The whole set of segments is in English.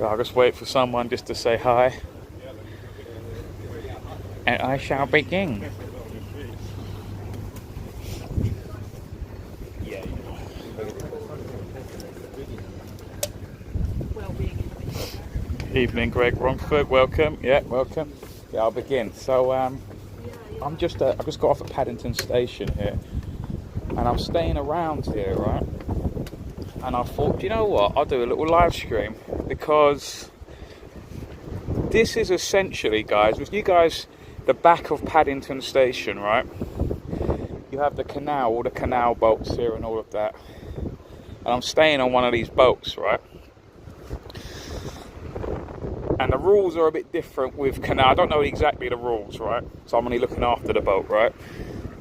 I'll just wait for someone just to say hi. And I shall begin. Evening, Greg Romford. Welcome. Yeah, welcome. Yeah, I'll begin. So, I've just got off at Paddington station here, and I'm staying around here, right? And I thought, you know what? I'll do a little live stream, because this is essentially, guys, with you guys, the back of Paddington station, right? You have the canal, all the canal boats here and all of that. And I'm staying on one of these boats, right? And the rules are a bit different with canal. I don't know exactly the rules, right? So I'm only looking after the boat, right?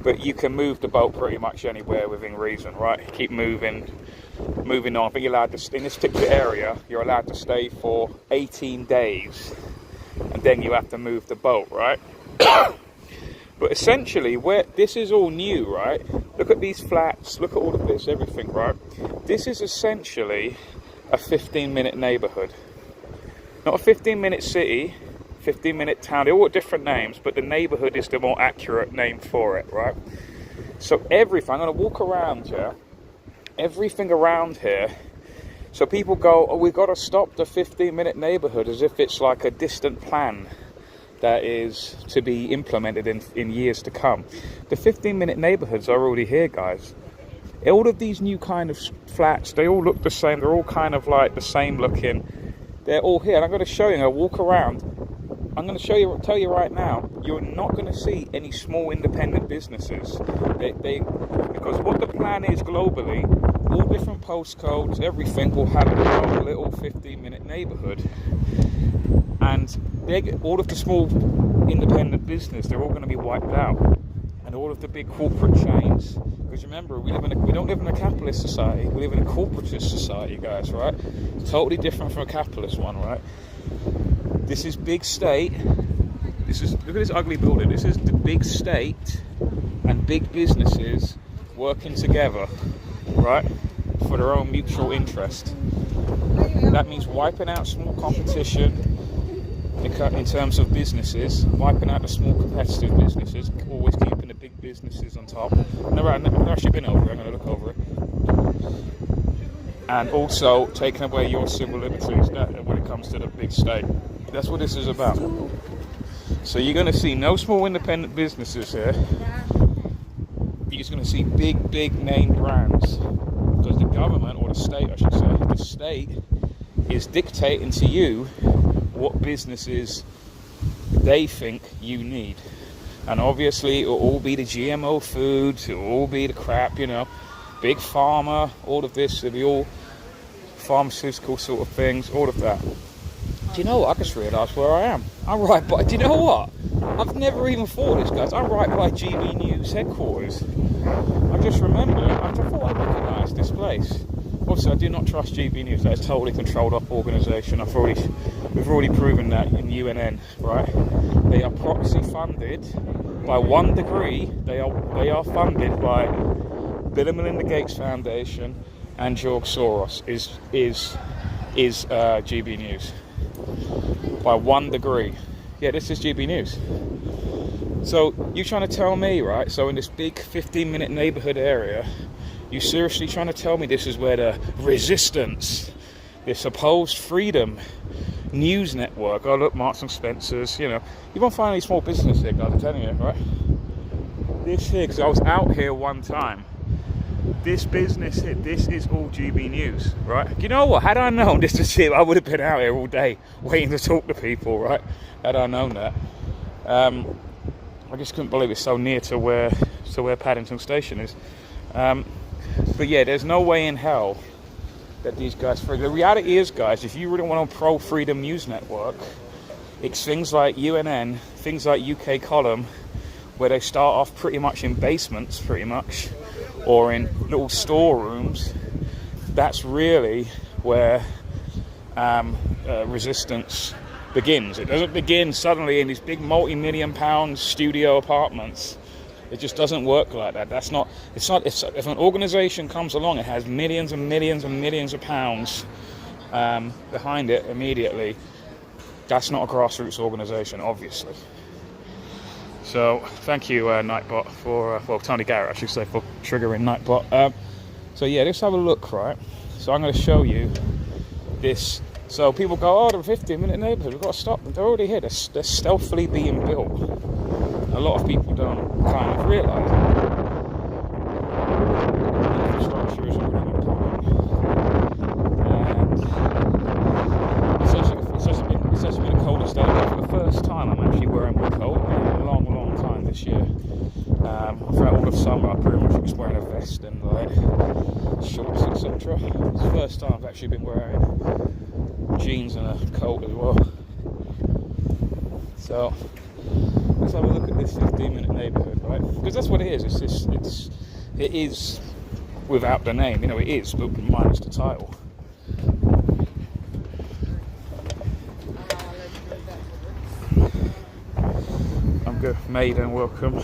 But you can move the boat pretty much anywhere within reason, right? Keep moving on. But you're allowed to, in this particular area, you're allowed to stay for 18 days. And then you have to move the boat, right? But essentially, where this is all new, right? Look at these flats, look at all of this, everything, right? This is essentially a 15-minute neighbourhood. Not a 15-minute city, 15-minute town. They're all different names, but the neighbourhood is the more accurate name for it, right? So everything, I'm going to walk around here, everything around here. So people go, oh, we've got to stop the 15-minute neighbourhood, as if it's like a distant plan that is to be implemented in years to come. The 15-minute neighbourhoods are already here, guys. All of these new kind of flats, they all look the same. They're all kind of like the same looking. They're all here, and I'm going to show you. I'm going to walk around. I'm going to tell you right now, you're not going to see any small independent businesses. Because what the plan is globally, all different postcodes, everything will have a little 15-minute neighbourhood. And all of the small independent business, they're all going to be wiped out. And all of the big corporate chains, because remember, we don't live in a capitalist society, we live in a corporatist society, guys, right? It's totally different from a capitalist one, right? This is big state. Look at this ugly building. This is the big state and big businesses working together, right, for their own mutual interest. That means wiping out small competition in terms of businesses, wiping out the small competitive businesses, always keeping the big businesses on top. I've never actually been over it. I'm going to look over it. And also taking away your civil liberties when it comes to the big state. That's what this is about. So you're going to see no small independent businesses here. You're just going to see big name brands. Because the government, or the state I should say, the state is dictating to you what businesses they think you need. And obviously it will all be the GMO foods, it will all be the crap, you know, big pharma, all of this, it'll be all pharmaceutical sort of things, all of that. Do you know what? I just realised where I am. I'm right by, do you know what? I've never even thought of this, guys. I'm right by GB News headquarters. I just remembered, I thought I recognised this place. Obviously, I do not trust GB News. That is a totally controlled up organisation. We've already proven that in UNN, right? They are proxy funded by 1 degree. They are funded by Bill and Melinda Gates Foundation and George Soros. Is GB News by 1 degree? Yeah, this is GB News. So you're trying to tell me, right? So in this big 15-minute neighbourhood area, you seriously trying to tell me this is where the resistance, the supposed freedom news network, oh look, Marks and Spencer's, you know, you won't find any small business here, guys, I'm telling you, right? This here, because I was out here one time, this business here, this is all GB News, right? You know what, had I known this was here, I would have been out here all day waiting to talk to people, right? Had I known that. I just couldn't believe it's so near to where Paddington Station is. But yeah, there's no way in hell that these guys... The reality is, guys, if you really want a pro-freedom news network, it's things like UNN, things like UK Column, where they start off pretty much in basements, pretty much, or in little storerooms. That's really where resistance begins. It doesn't begin suddenly in these big multi-million pound studio apartments. It just doesn't work like that. If an organisation comes along, it has millions and millions and millions of pounds behind it immediately, that's not a grassroots organisation, obviously. So thank you, Nightbot, for Tony Garrett, I should say, for triggering Nightbot. So yeah, let's have a look, right? So I'm going to show you this. So people go, oh, the 15-minute neighbourhood, we've got to stop them. They're already here. They're stealthily being built. A lot of people don't kind of realise it. The infrastructure is already in and it's actually been a coldest day. For the first time, I'm actually wearing my coat in a long, long time this year. Throughout all of summer, I pretty much was wearing a vest and like shorts, etc. It's the first time I've actually been wearing jeans and a coat as well. So let's have a look at this 15-minute neighbourhood, right? Because that's what it is. It is without the name, it is, but minus the title. I'm good, Maiden, welcome.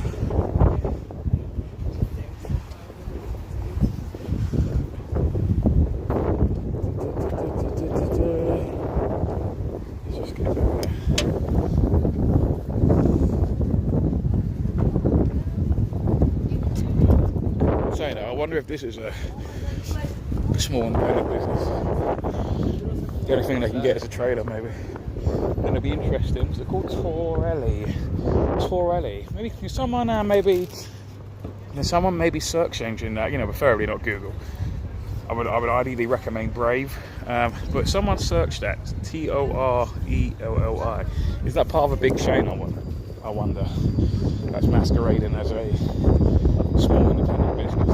I wonder if this is a small independent business. The only thing they can get is a trailer, maybe. And it'll be interesting. They're called Torelli. Maybe someone maybe search engine that, preferably not Google. I would ideally recommend Brave. But someone searched that. Torelli. Is that part of a big chain or what? I wonder. That's masquerading as a small independent business.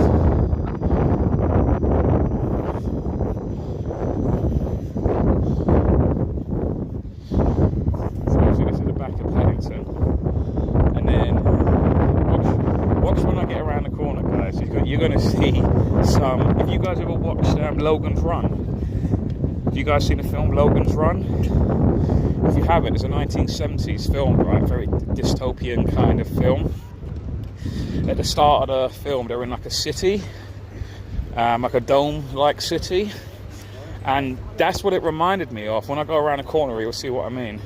So this is the back of Paddington, and then watch when I get around the corner, guys. You're going to see some. If you guys ever watched Logan's Run, have you guys seen the film Logan's Run? If you haven't, it's a 1970s film, right? Very dystopian kind of film. At the start of the film, they're in like a city, like a dome-like city, and that's what it reminded me of. When I go around the corner, you'll see what I mean.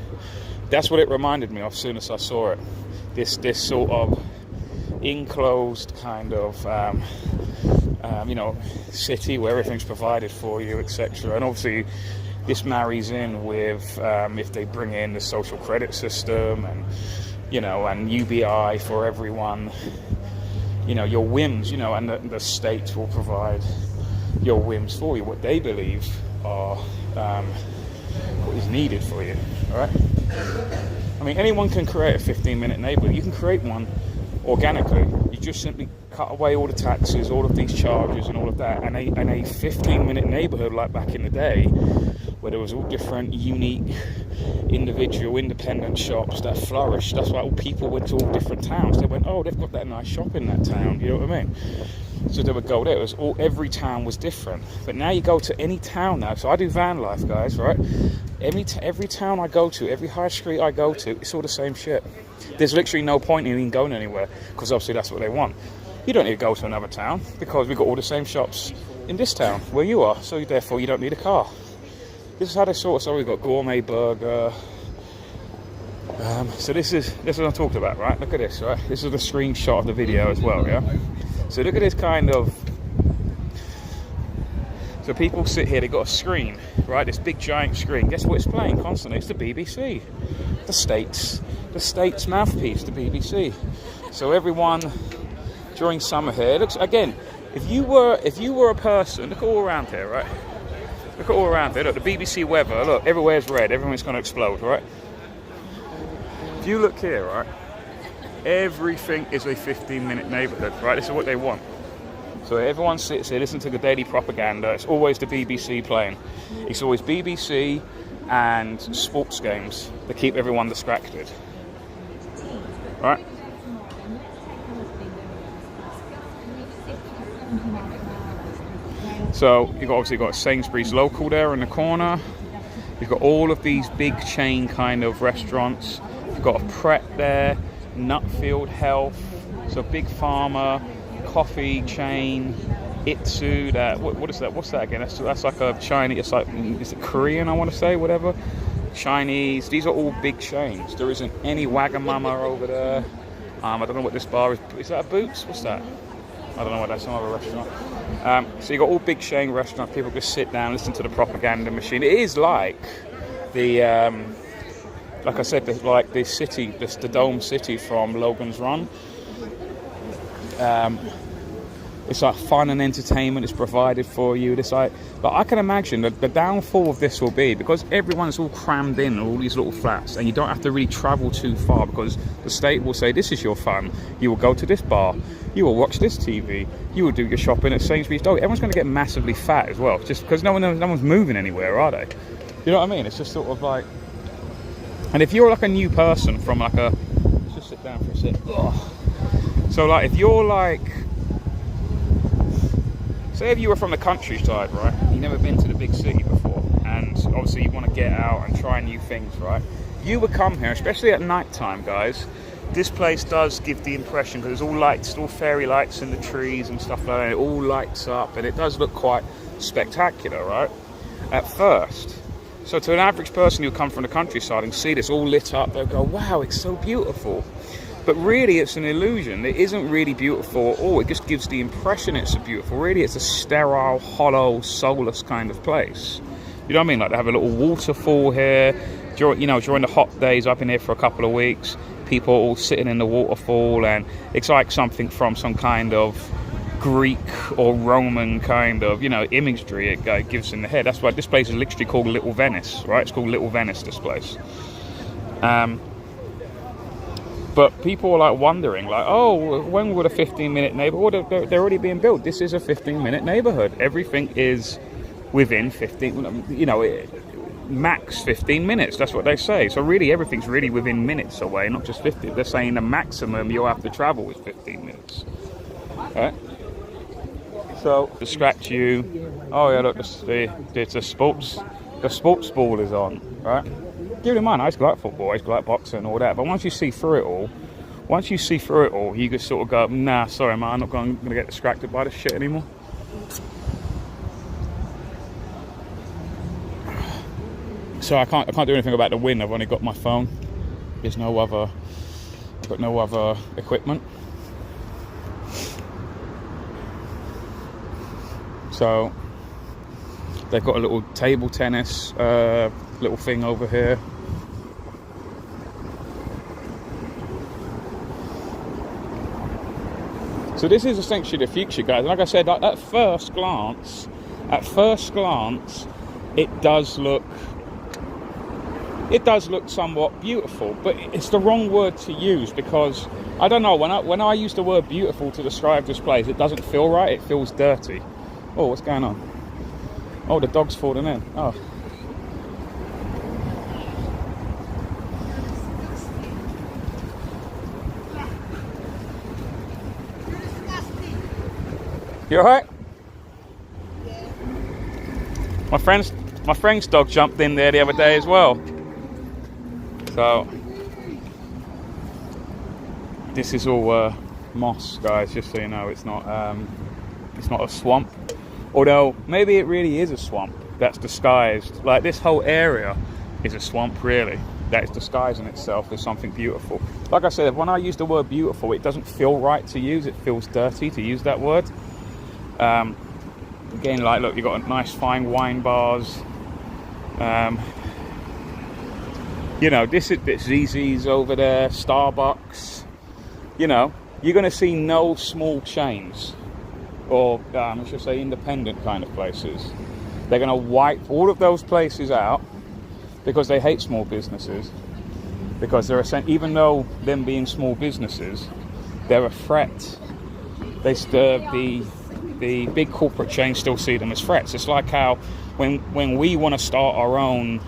That's what it reminded me of as soon as I saw it. This sort of enclosed kind of, city where everything's provided for you, etc. And obviously, this marries in with if they bring in the social credit system and and UBI for everyone. Your whims, and the state will provide your whims for you, what they believe are what is needed for you, all right? I mean, anyone can create a 15-minute neighbourhood. You can create one organically. You just simply cut away all the taxes, all of these charges and all of that, and a 15-minute neighbourhood like back in the day, where there was all different, unique, individual, independent shops that flourished. That's why all people went to all different towns. They went, oh, they've got that nice shop in that town. You know what I mean? So they would go there. Every town was different. But now you go to any town now. So I do van life, guys, right? Every town I go to, every high street I go to, it's all the same shit. There's literally no point in even going anywhere, because obviously that's what they want. You don't need to go to another town, because we've got all the same shops in this town where you are. So therefore you don't need a car. This is how they sort of, so we've got gourmet burger. So this is what I talked about, right? Look at this, right? This is the screenshot of the video as well, yeah? So look at this kind of, so people sit here, they've got a screen, right? This big giant screen. Guess what it's playing constantly? It's the BBC. The state's mouthpiece, the BBC. So everyone during summer here, looks, again, if you were a person, look all around here, right? Look all around there. Look, the BBC weather. Look, everywhere's red. Everyone's going to explode, right? If you look here, right, everything is a 15-minute neighbourhood, right? This is what they want. So everyone sits here, listen to the daily propaganda. It's always the BBC playing. It's always BBC and sports games that keep everyone distracted, right? So you've obviously got Sainsbury's local there in the corner. You've got all of these big chain kind of restaurants. You've got a Pret there, Nutfield Health, so Big Pharma, coffee chain, Itsu, that what is that? What's that again? That's like a Chinese. It's like, is it Korean? I want to say, whatever. Chinese. These are all big chains. There isn't any Wagamama over there. I don't know what this bar is. Is that a Boots? What's that? I don't know what that's. Some other restaurant. So you got all big chain restaurants. People just sit down, listen to the propaganda machine. It is like the, like I said, like the city, the Dome City from Logan's Run. It's like fun and entertainment is provided for you. It's like, but I can imagine that the downfall of this will be because everyone's all crammed in all these little flats, and you don't have to really travel too far because the state will say, this is your fun. You will go to this bar. You will watch this TV. You will do your shopping at Sainsbury's. Everyone's going to get massively fat as well, just because no one's moving anywhere, are they? You know what I mean? It's just sort of like, and if you're like a new person from like a, let's just sit down for a sec. Ugh. So like, if you're like, say if you were from the countryside, right? You've never been to the big city before, and obviously you want to get out and try new things, right? You would come here, especially at night time, guys. This place does give the impression, because there's all lights, all fairy lights in the trees and stuff like that. It all lights up, and it does look quite spectacular, right? At first. So to an average person who come from the countryside and see this all lit up, they'll go, wow, it's so beautiful. But really, it's an illusion. It isn't really beautiful at all. It just gives the impression it's so beautiful. Really, it's a sterile, hollow, soulless kind of place. You know what I mean? Like, they have a little waterfall here. During the hot days, I've been here for a couple of weeks. People all sitting in the waterfall, and it's like something from some kind of Greek or Roman kind of, imagery it gives in the head. That's why this place is literally called Little Venice, right? It's called Little Venice, this place. But people are like wondering, like, oh, when would a 15-minute neighborhood? They're already being built. This is a 15-minute neighborhood. Everything is within 15, max 15 minutes. That's what they say. So really, everything's really within minutes away, not just 50. They're saying the maximum you'll have to travel is 15 minutes. Right? So distract you. Oh yeah, look, the sports ball is on, right? Give it in mind, I used to like football, I used to like boxing and all that, but once you see through it all, you just sort of go, nah, sorry man, I'm not going to get distracted by this shit anymore. So I can't do anything about the wind. I've only got my phone. I've got no other equipment. So they've got a little table tennis little thing over here. So this is essentially the future, guys. Like I said, at first glance, it does look somewhat beautiful, but it's the wrong word to use, because I don't know, when I use the word beautiful to describe this place, it doesn't feel right. It feels dirty. Oh, what's going on? Oh, the dog's falling in. Oh. You alright? Yeah. My friend's dog jumped in there the other day as well. So this is all moss, guys. Just so you know, it's not a swamp. Although maybe it really is a swamp that's disguised. Like, this whole area is a swamp, really. That is disguising itself as something beautiful. Like I said, when I use the word beautiful, it doesn't feel right to use. It feels dirty to use that word. Again, like, look, you've got a nice fine wine bars. This is ZZ's over there, Starbucks. You're going to see no small chains, or I should say independent kind of places. They're going to wipe all of those places out because they hate small businesses. Because they're even though them being small businesses, they're a threat. The big corporate chains still see them as threats. It's like how when we want to start our own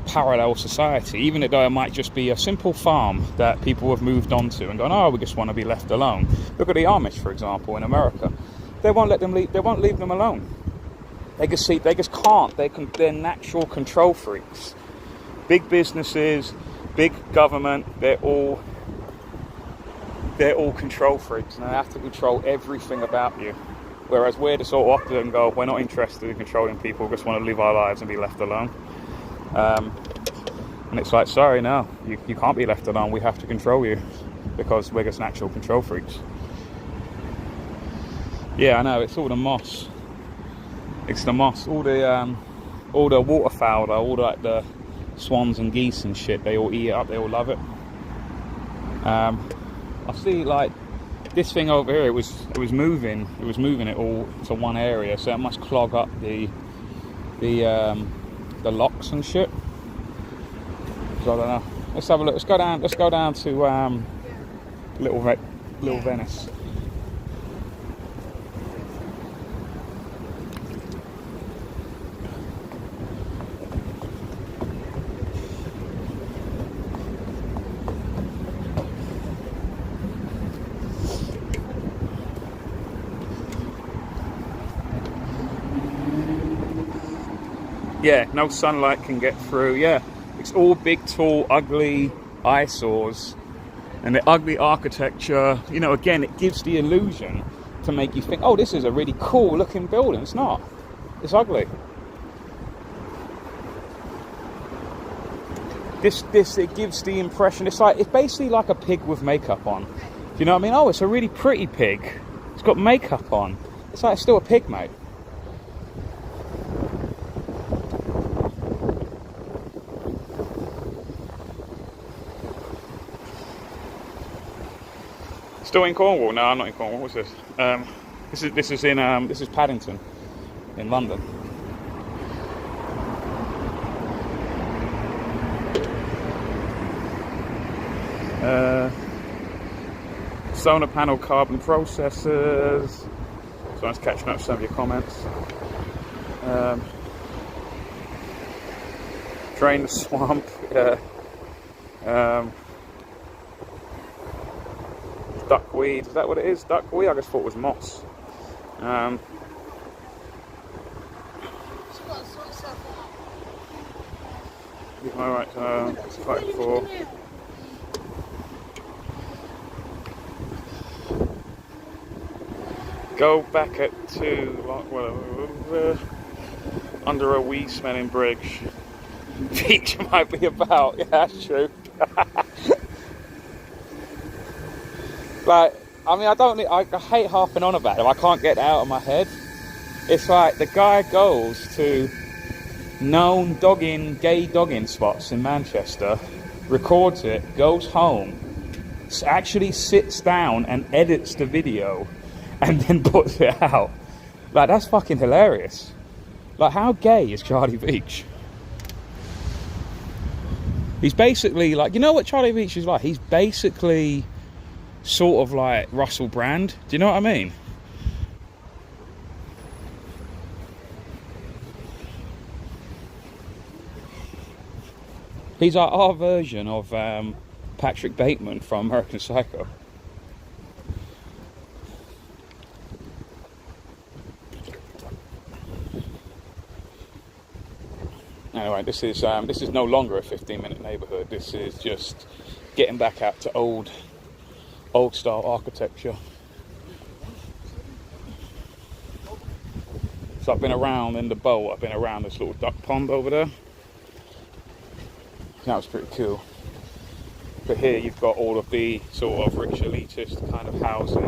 parallel society, even though it might just be a simple farm that people have moved on to and gone, oh, we just want to be left alone. Look at the Amish, for example, in America. They won't let them leave. They won't leave them alone. They just can't. They're natural control freaks. Big businesses, big government, they're all control freaks, and they have to control everything about you. Whereas we're the sort of often go, we're not interested in controlling people, we just want to live our lives and be left alone. And it's like, sorry, no, you can't be left alone, we have to control you, because we're just natural control freaks. Yeah, I know, it's all the moss. It's the moss, all the waterfowl, all like the swans and geese and shit, they all eat it up, they all love it. I see like this thing over here, it was moving it all to one area, so it must clog up the locks and shit. So I don't know. Let's have a look. Let's go down to Little Venice. Yeah, no sunlight can get through. Yeah, it's all big, tall, ugly eyesores, and the ugly architecture. You know, again, it gives the illusion to make you think, oh, this is a really cool looking building. It's not. It's ugly. It gives the impression. It's basically like a pig with makeup on. Do you know what I mean? Oh, it's a really pretty pig. It's got makeup on. It's like it's still a pig, mate. Still in Cornwall? No, I'm not in Cornwall. What's this? This is Paddington, in London. Solar panel carbon processors. So I was catching up some of your comments. Drain the swamp. Yeah. Duckweed, is that what it is? Duckweed? I just thought it was moss. Alright, fight for. Go back under a wee smelling bridge. Beach might be about, yeah, that's true. Like, I mean, I hate harping on about it. I can't get it out of my head. It's like the guy goes to known gay dogging spots in Manchester, records it, goes home, actually sits down and edits the video, and then puts it out. Like, that's fucking hilarious. Like, how gay is Charlie Beach? He's basically like, you know what Charlie Beach is like? He's basically sort of like Russell Brand. Do you know what I mean? He's like our version of Patrick Bateman from American Psycho. Anyway, this is no longer a 15-minute neighbourhood. This is just getting back out to old style architecture. So I've been around in the boat, I've been around this little duck pond over there. That was pretty cool. But here you've got all of the sort of rich elitist kind of housing,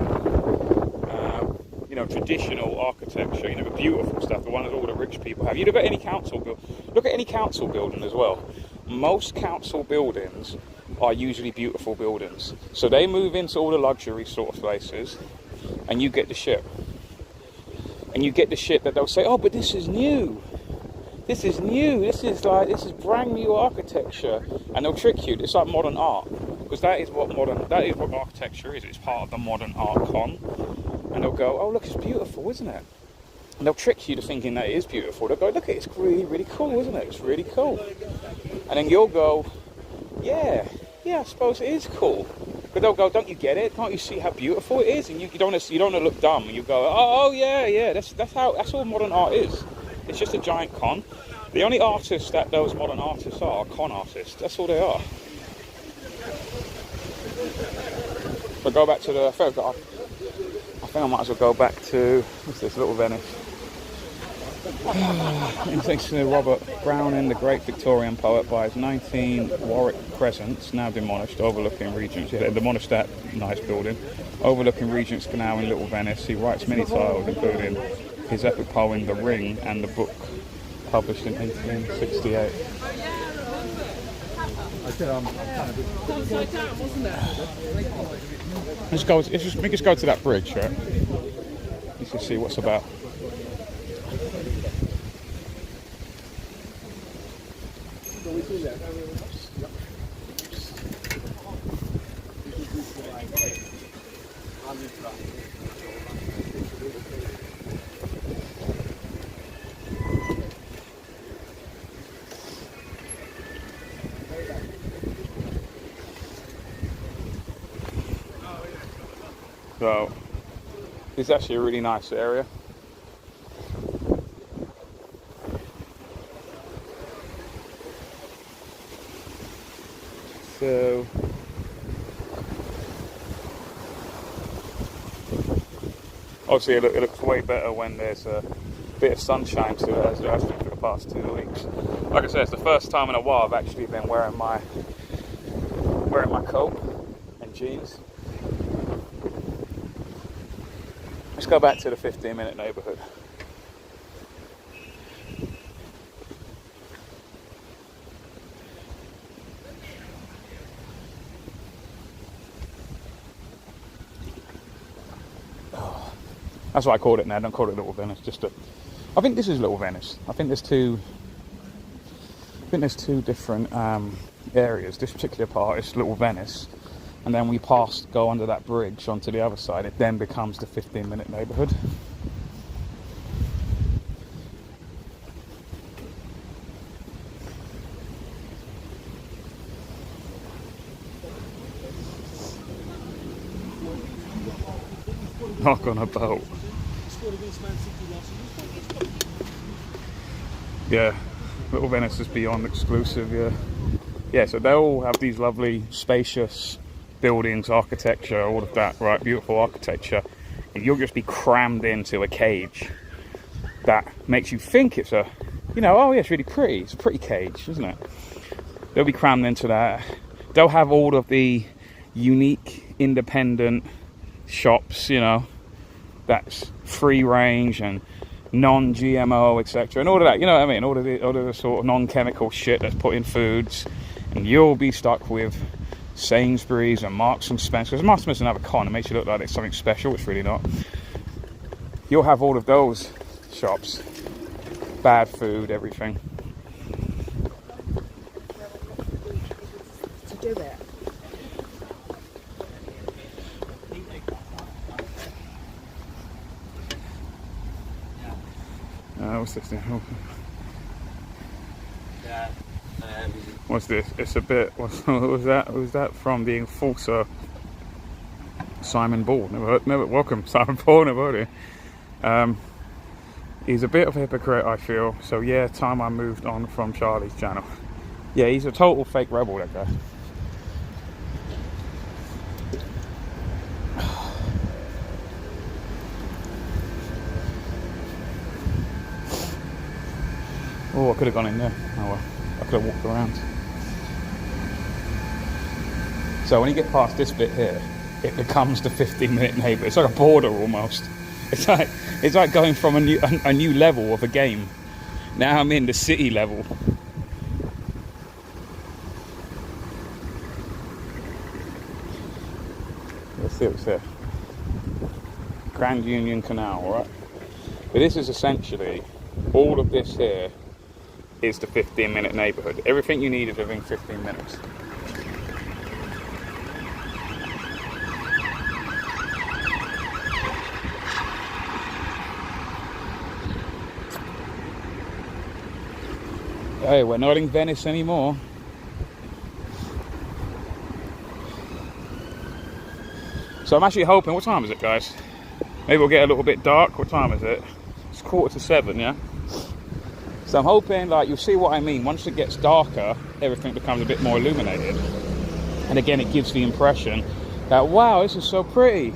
you know, traditional architecture, you know, beautiful stuff, the one that all the rich people have. You look at any council building as well. Most council buildings are usually beautiful buildings. So they move into all the luxury sort of places, and you get the shit. And you get the shit that they'll say, oh, but this is new. This is new. This is brand new architecture. And they'll trick you. It's like modern art. Because that is what architecture is. It's part of the modern art con. And they'll go, oh, look, it's beautiful, isn't it? And they'll trick you to thinking that it is beautiful. They'll go, look, it's really, really cool, isn't it? It's really cool. And then you'll go, yeah, I suppose it is cool. But they'll go, don't you get it? Can't you see how beautiful it is? And you don't want to look dumb. And you go, oh yeah. That's all modern art is. It's just a giant con. The only artists that those modern artists are con artists. That's all they are. But go back to I think I might as well go back to, what's this, Little Venice. Thanks to Robert Browning, the great Victorian poet, buys 19 Warwick Crescents, now demolished, overlooking Regent's. Yeah, demolished that nice building, overlooking Regent's Canal in Little Venice. He writes many titles, including his epic poem The Ring and the book published in 1868. Let's just go to that bridge, right? Let's just see what's about. So, it's actually a really nice area. So, obviously it looks way better when there's a bit of sunshine to it, as it has been for the past 2 weeks. Like I said, it's the first time in a while I've actually been wearing my coat and jeans. Let's go back to the 15-minute neighbourhood. Oh, that's what I called it now. Don't call it Little Venice. I think this is Little Venice. I think there's two different areas. This particular part is Little Venice. And then we go under that bridge onto the other side. It then becomes the 15-minute neighbourhood. Knock on a boat. Yeah, Little Venice is beyond exclusive, yeah. Yeah, so they all have these lovely, spacious buildings, architecture, all of that, right? Beautiful architecture. And you'll just be crammed into a cage that makes you think it's oh yeah, it's really pretty. It's a pretty cage, isn't it? They'll be crammed into that. They'll have all of the unique, independent shops, that's free range and non-GMO, etc. And all of that, you know what I mean? All of the sort of non-chemical shit that's put in foods. And you'll be stuck with Sainsbury's and Marks and Spencer. Because Marks and Spencer have a con, it makes you look like it's something special. It's really not. You'll have all of those shops, bad food, everything. To do it. What's this thing? What's this? It's a bit. What was that? Was that from the enforcer? Simon Ball. Never. Welcome, Simon Ball. Never heard of him. He's a bit of a hypocrite, I feel. So yeah, time I moved on from Charlie's channel. Yeah, he's a total fake rebel, that guy. Oh, I could have gone in there. Oh well, I could have walked around. So when you get past this bit here, it becomes the 15-minute neighbour. It's like a border almost. It's like going from a new level of a game. Now I'm in the city level. Let's see what's here. Grand Union Canal, right? But this is essentially all of this here is the 15-minute neighbourhood. Everything you need is within 15 minutes. Hey, we're not in Venice anymore. So I'm actually hoping, what time is it, guys? Maybe we'll get a little bit dark. What time is it? It's 6:45, yeah? So I'm hoping, like, you'll see what I mean. Once it gets darker, everything becomes a bit more illuminated. And again, it gives the impression that, wow, this is so pretty.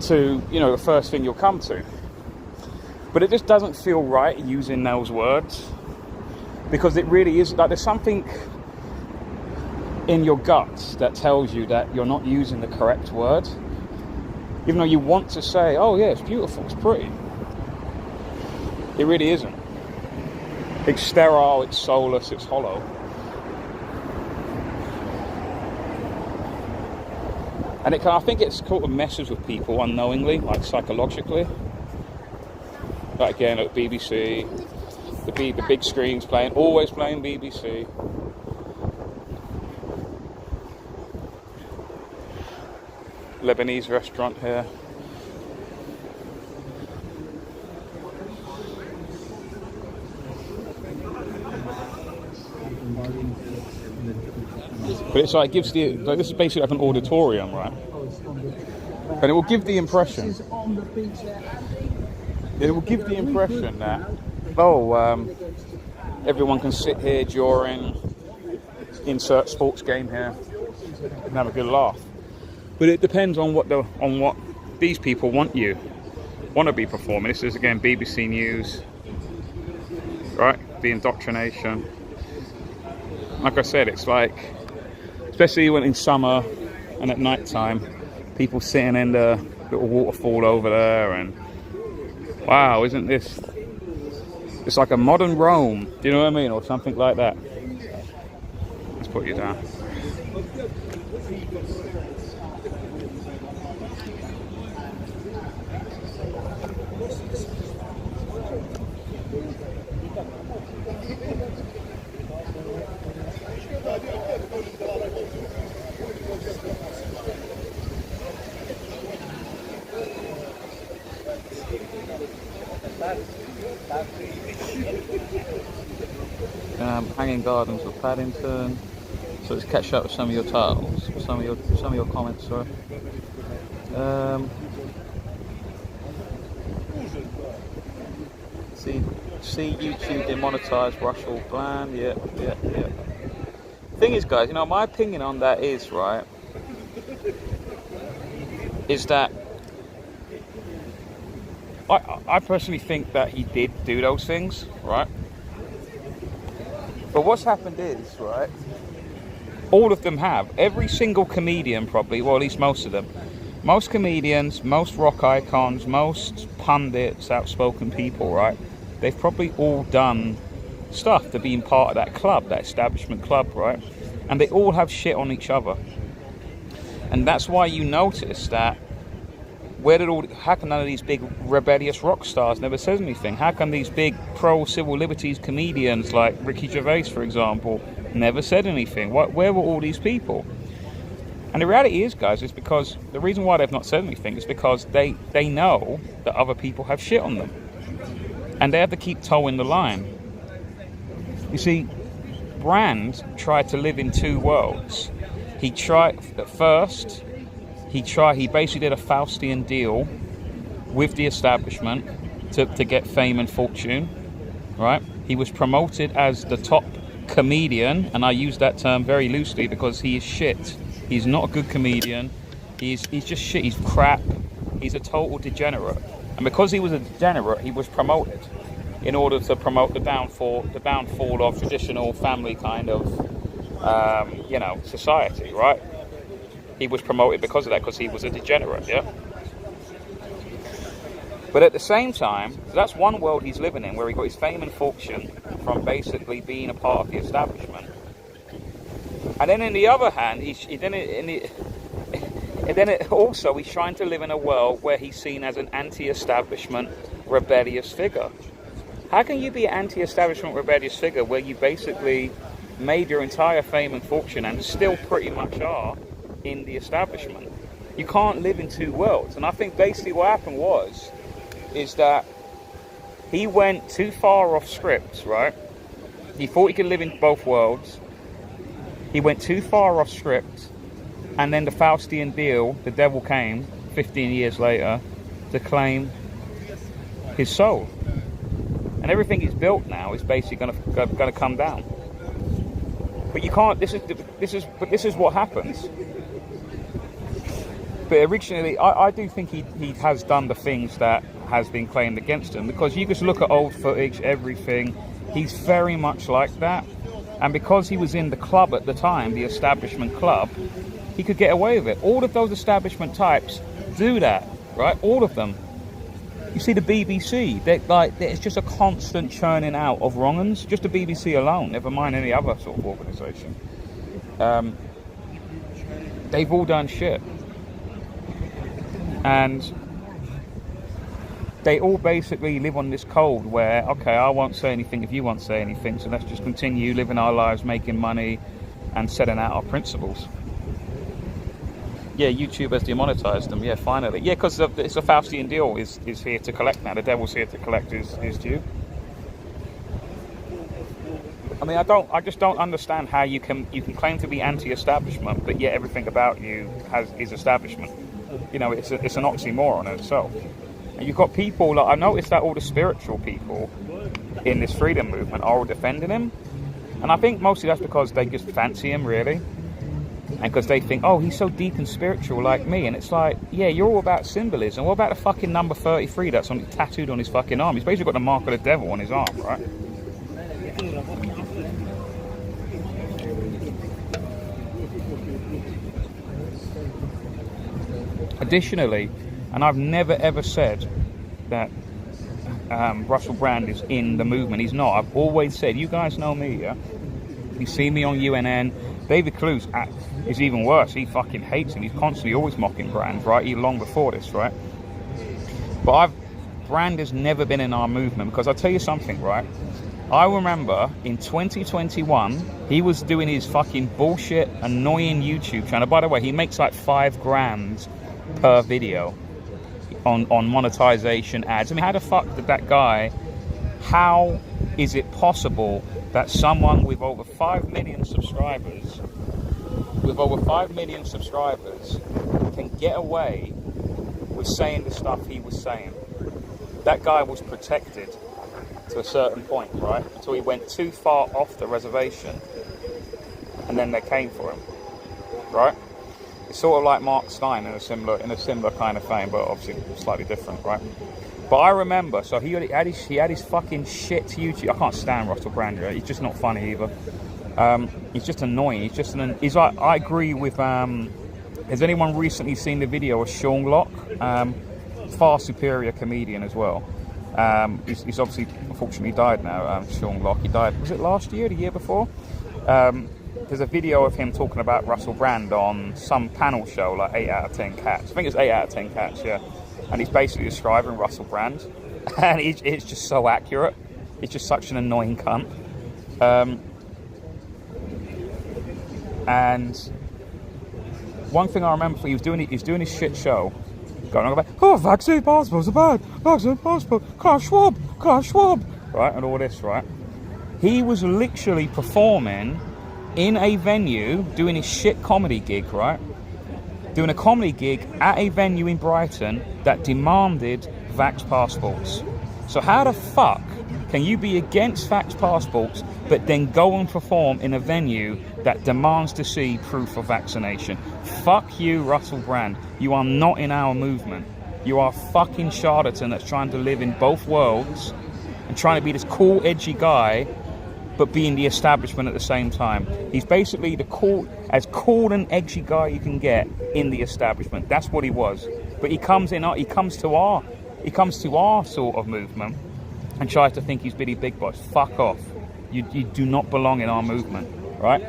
to, you know, the first thing you'll come to. But it just doesn't feel right using those words, because it really is like there's something in your guts that tells you that you're not using the correct word, even though you want to say, oh yeah, it's beautiful, it's pretty. It really isn't. It's sterile, it's soulless, it's hollow. And I think it sort of messes with people unknowingly, like psychologically. Like again at BBC, the big screens playing, always playing BBC. Lebanese restaurant here. But it's like, this is basically like an auditorium, right? And it will give the impression, that, everyone can sit here during insert sports game here and have a good laugh. But it depends on what these people want to be performing. This is again BBC News, right? The indoctrination. Like I said, it's like, especially when in summer and at night time, people sitting in the little waterfall over there, and wow, isn't this? It's like a modern Rome. Do you know what I mean, or something like that? Let's put you down. Hanging Gardens of Paddington. So let's catch up with some of your titles, some of your comments. Sorry. See YouTube demonetize Russell Brand. Yeah. Thing is, guys, you know, my opinion on that is that I personally think that he did do those things, right? But what's happened is, right, all of them have. Every single comedian probably, well, at least most of them. Most comedians, most rock icons, most pundits, outspoken people, right? They've probably all done stuff to being part of that club, that establishment club, right? And they all have shit on each other. And that's why you notice that how can none of these big rebellious rock stars never says anything? How come these big pro-civil liberties comedians like Ricky Gervais, for example, never said anything? Where were all these people? And the reality is, guys, is because the reason why they've not said anything is because they know that other people have shit on them. And they have to keep towing the line. You see, Brand tried to live in two worlds. He basically did a Faustian deal with the establishment to get fame and fortune, right? He was promoted as the top comedian, and I use that term very loosely because he is shit. He's not a good comedian. He's just shit. He's crap. He's a total degenerate. And because he was a degenerate, he was promoted in order to promote the downfall of traditional family kind of, society, right? He was promoted because of that, because he was a degenerate, yeah? But at the same time, that's one world he's living in, where he got his fame and fortune from basically being a part of the establishment. And then in the other hand, he's trying to live in a world where he's seen as an anti-establishment rebellious figure. How can you be an anti-establishment rebellious figure where you basically made your entire fame and fortune and still pretty much are in the establishment? You can't live in two worlds. And I think basically what happened is that he went too far off script, right? He thought he could live in both worlds. He went too far off script, and then the Faustian deal, the devil came 15 years later to claim his soul. And everything he's built now is basically going to come down. But you can't. This is what happens. But originally, I do think he has done the things that has been claimed against him, because you just look at old footage, everything, he's very much like that. And because he was in the club at the time, the establishment club, he could get away with it. All of those establishment types do that, right? All of them. You see the BBC, it's just a constant churning out of wrong-uns, just the BBC alone, never mind any other sort of organisation. They've all done shit. And they all basically live on this code where, okay, I won't say anything if you won't say anything, so let's just continue living our lives, making money, and setting out our principles. Yeah, YouTube has demonetized them. Yeah, finally. Yeah, because it's a Faustian deal is here to collect now. The devil's here to collect his due. I mean, I just don't understand how you can claim to be anti-establishment, but yet everything about you is establishment. You know, it's an oxymoron in itself. And you've got people, like, I noticed that all the spiritual people in this freedom movement are all defending him. And I think mostly that's because they just fancy him, really. And because they think, oh, he's so deep and spiritual like me. And it's like, yeah, you're all about symbolism. What about the fucking number 33 that's tattooed on his fucking arm? He's basically got the mark of the devil on his arm, right? Additionally, and I've never ever said that Russell Brand is in the movement. He's not. I've always said, you guys know me, yeah? You see me on UNN. David Clues is even worse. He fucking hates him. He's constantly always mocking Brand, right? Even long before this, right? But Brand has never been in our movement, because I'll tell you something, right? I remember in 2021, he was doing his fucking bullshit, annoying YouTube channel. By the way, he makes like $5,000 per video on monetization ads. I mean, how the fuck did that guy, how is it possible that someone with over 5 million subscribers, can get away with saying the stuff he was saying? That guy was protected to a certain point, right? Until he went too far off the reservation, and then they came for him, right? It's sort of like Mark Stein in a similar kind of thing, but obviously slightly different, right? But I remember, so he had his fucking shit YouTube. I can't stand Russell Brand. He's just not funny either. He's just annoying. He's like, I agree with. Has anyone recently seen the video of Sean Locke? Far superior comedian as well. He's obviously, unfortunately, died now. Sean Locke. He died. Was it last year? The year before? There's a video of him talking about Russell Brand on some panel show, like 8 out of 10 cats. I think it's 8 out of 10 cats, yeah. And he's basically describing Russell Brand. And it's just so accurate. It's just such an annoying cunt. And one thing I remember, he's doing his shit show, going on about, oh, vaccine passports are bad, vaccine passport, Klaus Schwab, right, and all this, right? He was literally performing in a venue, doing his shit comedy gig, right? Doing a comedy gig at a venue in Brighton that demanded vax passports. So how the fuck can you be against vax passports but then go and perform in a venue that demands to see proof of vaccination? Fuck you, Russell Brand. You are not in our movement. You are a fucking charlatan that's trying to live in both worlds and trying to be this cool, edgy guy but being the establishment at the same time. He's basically the cool and edgy guy you can get in the establishment. That's what he was. But he comes to our sort of movement and tries to think he's Billy Big Boss. Fuck off. You do not belong in our movement, right?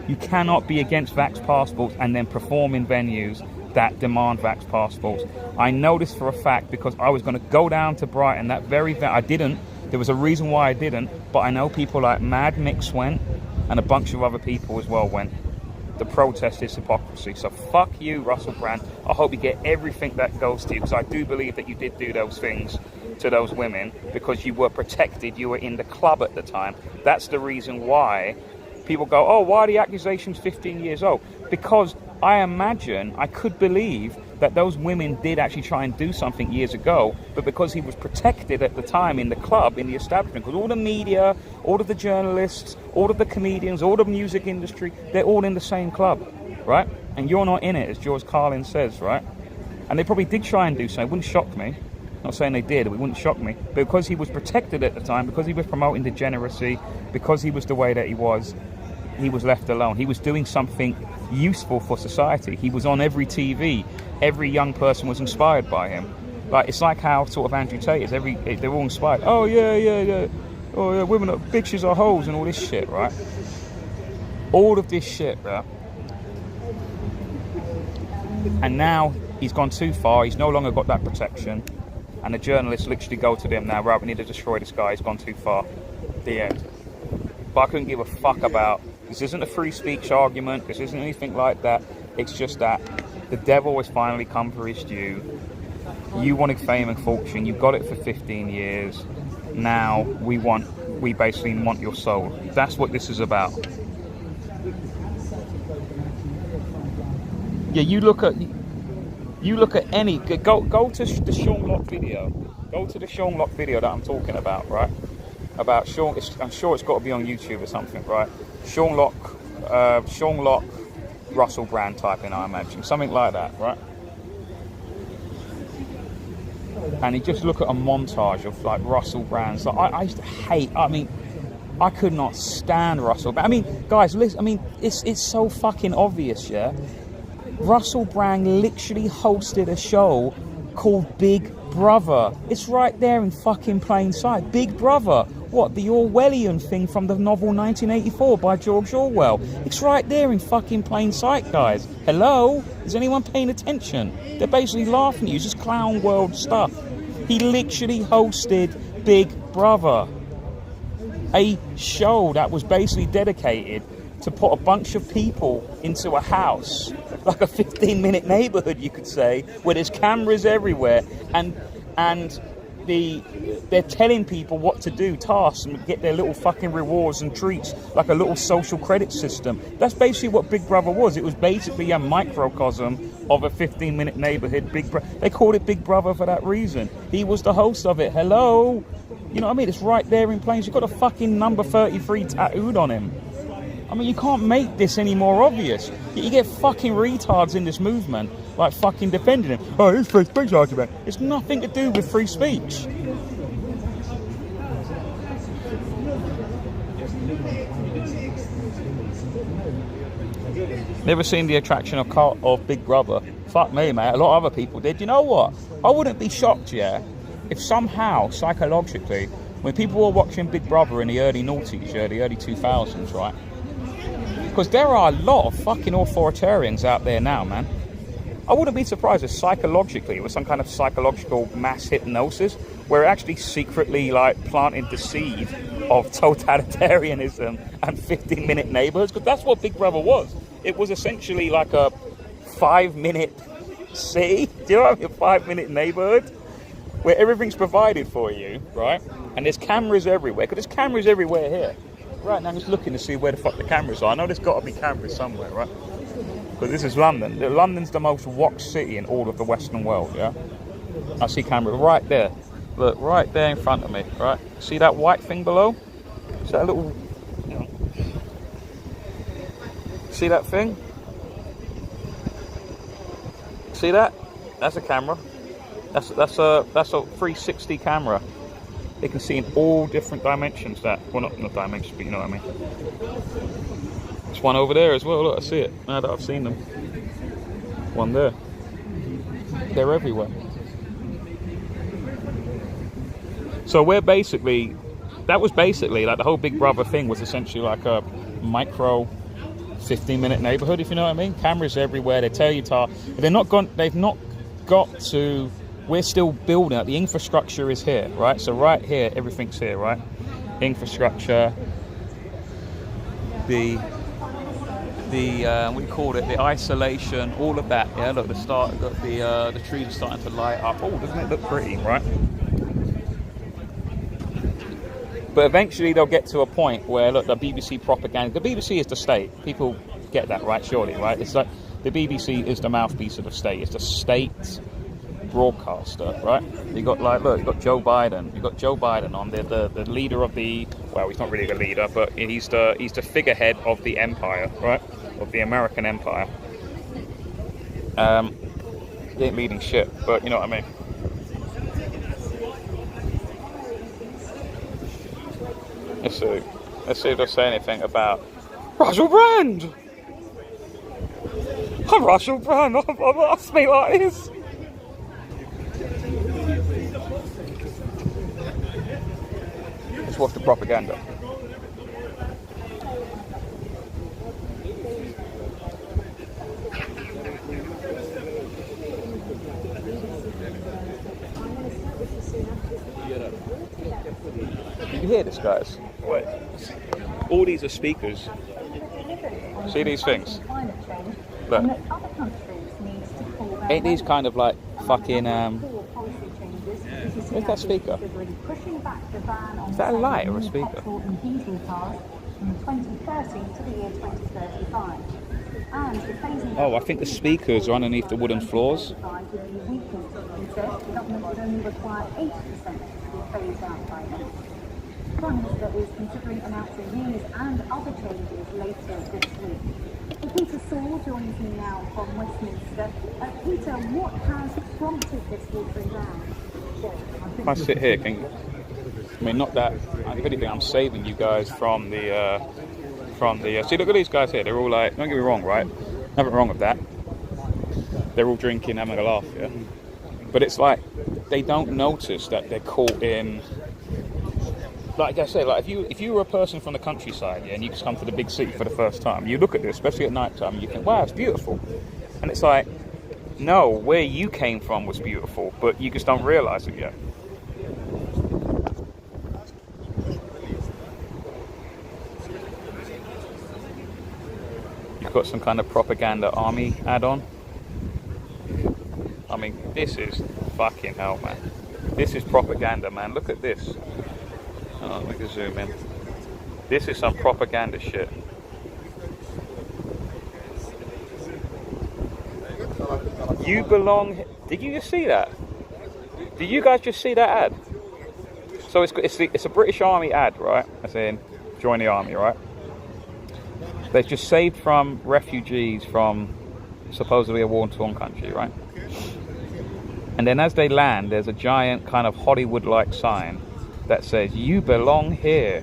You cannot be against vax passports and then perform in venues that demand vax passports. I know this for a fact because I was going to go down to Brighton that very I didn't. There was a reason why I didn't, but I know people like Mad Mix went, and a bunch of other people as well went. The protest is hypocrisy. So fuck you, Russell Brand. I hope you get everything that goes to you, because I do believe that you did do those things to those women because you were protected. You were in the club at the time. That's the reason why people go, oh, why are the accusations 15 years old? Because I could believe that those women did actually try and do something years ago, but because he was protected at the time in the club, in the establishment, because all the media, all of the journalists, all of the comedians, all the music industry, they're all in the same club, right? And you're not in it, as George Carlin says, right? And they probably did try and do so. It wouldn't shock me. Not saying they did, it wouldn't shock me. But because he was protected at the time, because he was promoting degeneracy, because he was the way that he was left alone. He was doing something useful for society. He was on every TV. Every young person was inspired by him. Like, it's like how sort of Andrew Tate is. They're all inspired. Oh, yeah. Oh, yeah, women are bitches are hoes and all this shit, right? All of this shit, right? And now he's gone too far. He's no longer got that protection. And the journalists literally go to them now, right, we need to destroy this guy. He's gone too far. The end. But I couldn't give a fuck about... This isn't a free speech argument. This isn't anything like that. It's just that the devil has finally come for his due. You wanted fame and fortune. You got it for 15 years. Now we basically want your soul. That's what this is about. Yeah, you look at any... Go to the Sean Locke video. Go to the Sean Locke video that I'm talking about, right? About Sean... I'm sure it's got to be on YouTube or something, right? Sean Locke, Russell Brand type in, I imagine. Something like that, right? And you just look at a montage of, like, Russell Brand's. Like, I used to hate... I mean, I could not stand Russell Brand. I mean, guys, listen, I mean, it's so fucking obvious, yeah? Russell Brand literally hosted a show called Big Brother. It's right there in fucking plain sight. Big Brother. What, the Orwellian thing from the novel 1984 by George Orwell? It's right there in fucking plain sight, guys. Hello? Is anyone paying attention? They're basically laughing at you. It's just clown world stuff. He literally hosted Big Brother. A show that was basically dedicated to put a bunch of people into a house, like a 15-minute neighborhood, you could say, where there's cameras everywhere, and they're telling people what to do, tasks, and get their little fucking rewards and treats, like a little social credit system. That's basically what Big Brother was. It was basically a microcosm of a 15-minute neighborhood. They called it Big Brother for that reason. He was the host of it. Hello? You know what I mean? It's right there in plain. You've got a fucking number 33 tattooed on him. I mean, you can't make this any more obvious. You get fucking retards in this movement, like fucking defending him. Oh, it's free speech argument. It's nothing to do with free speech. Never seen the attraction of Big Brother. Fuck me, mate. A lot of other people did. You know what? I wouldn't be shocked, yeah, if somehow, psychologically, when people were watching Big Brother in the early noughties, yeah, the early 2000s, right? Because there are a lot of fucking authoritarians out there now, man. I wouldn't be surprised if psychologically it was some kind of psychological mass hypnosis where it actually secretly, like, planted the seed of totalitarianism and 15-minute neighborhoods, because that's what Big Brother was. It was essentially like a 5-minute city, do you know what I mean? A 5-minute neighborhood where everything's provided for you, right? And there's cameras everywhere, because there's cameras everywhere here. Right now I'm just looking to see where the fuck the cameras are. I know there's got to be cameras somewhere, right? Because this is London. London's the most watched city in all of the Western world, yeah? I see cameras right there. Look, right there in front of me, right? See that white thing below? Is that a little... You know, see that thing? See that? That's a camera. That's a 360 camera. They can see in all different dimensions that... Well, not dimensions, but you know what I mean. There's one over there as well. Look, I see it. Now that I've seen them. One there. They're everywhere. So we're basically... That was basically, like, the whole Big Brother thing was essentially like a micro 15-minute neighborhood, if you know what I mean. Cameras everywhere. They tell you they've not got to... We're still building up. The infrastructure is here, right? So right here, everything's here, right? Infrastructure, the what do you call it? The isolation, all of that. Yeah, look, the trees are starting to light up. Oh, doesn't it look pretty, right? But eventually they'll get to a point where, look, the BBC propaganda. The BBC is the state. People get that, right? Surely, right? It's like the BBC is the mouthpiece of the state. It's the state broadcaster, right? You got, like, look, you got Joe Biden. You got Joe Biden on the leader of the, well, he's not really the leader, but he's the figurehead of the empire, right? Of the American empire. He ain't leading shit, but you know what I mean. Let's see if they'll say anything about Russell Brand. I'm Russell Brand. I speak like this. Let's watch the propaganda. You hear this, guys? Wait. All these are speakers. See these things? Look. Ain't these kind of like fucking where's that speaker? Is that a light or a speaker? Oh, I think the speakers are underneath the wooden floors. Prime Minister is considering announcing these and other changes later this week. Peter Saul joins me now from Westminster. Peter, what has prompted this watering down? If I sit here, I mean, not that. If anything, I'm saving you guys from the. See, look at these guys here. They're all like, don't get me wrong, right? Nothing wrong with that. They're all drinking, having a laugh, yeah. But it's like they don't notice that they're caught in. Like I say, like if you were a person from the countryside, yeah, and you just come to the big city for the first time, you look at this, especially at night time, and you think, wow, it's beautiful. And it's like, no, where you came from was beautiful, but you just don't realise it yet. You've got some kind of propaganda army add-on. I mean, this is fucking hell, man. This is propaganda, man. Look at this. Oh, let me zoom in. This is some propaganda shit. You belong. Did you just see that? Did you guys just see that ad? So it's a British Army ad, right? As in, join the army, right? They've just saved from refugees from supposedly a war-torn country, right? And then as they land, there's a giant kind of Hollywood-like sign that says, "You belong here."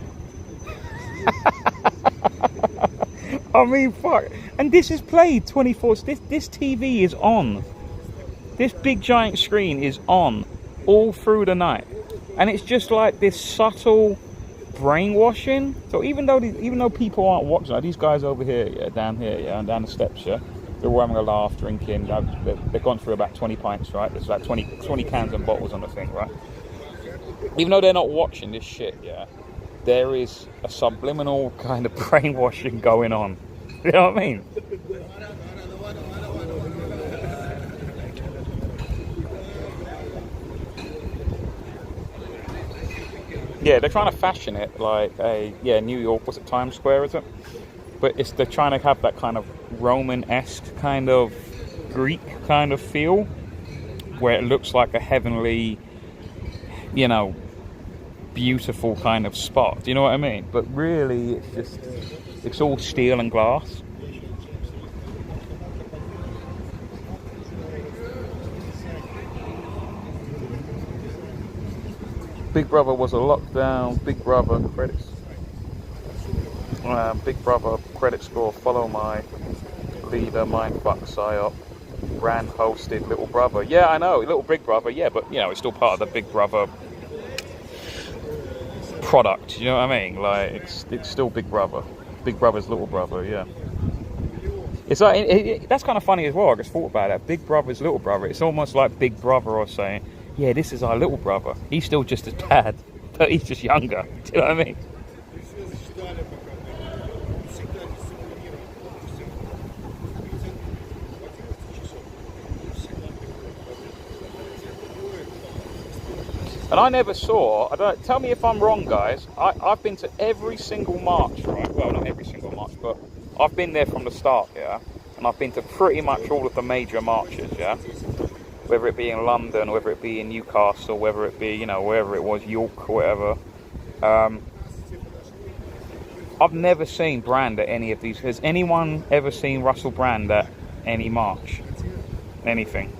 I mean, fuck. And this is played 24. This TV is on. This big giant screen is on all through the night, and it's just like this subtle brainwashing. So even though people aren't watching, like these guys over here, yeah, down here, yeah, and down the steps, yeah, they're all having a laugh, drinking. They've gone through about 20 pints, right? There's like 20 cans and bottles on the thing, right? Even though they're not watching this shit, yeah, there is a subliminal kind of brainwashing going on. You know what I mean? Yeah, they're trying to fashion it like New York, was it Times Square, is it? But they're trying to have that kind of Roman-esque kind of Greek kind of feel, where it looks like a heavenly, you know, beautiful kind of spot. Do you know what I mean? But really, it's all steel and glass. Big Brother was a lockdown. Big Brother credits. Big Brother credit score. Follow my leader. Mindfuck psyop. Brand hosted Little Brother. Yeah, I know, Little Big Brother. Yeah, but you know, it's still part of the Big Brother product. You know what I mean? Like it's still Big Brother. Big Brother's Little Brother. Yeah. It's like that's kind of funny as well. I just thought about that. Big Brother's Little Brother. It's almost like Big Brother or saying, yeah, this is our little brother. He's still just as bad, but he's just younger. Do you know what I mean? And I never saw, tell me if I'm wrong, guys. I've been to every single march, right? Well, not every single march, but I've been there from the start, yeah? And I've been to pretty much all of the major marches, yeah? Whether it be in London, whether it be in Newcastle, whether it be, you know, wherever it was, York or whatever. I've never seen Brand at any of these. Has anyone ever seen Russell Brand at any march? Anything?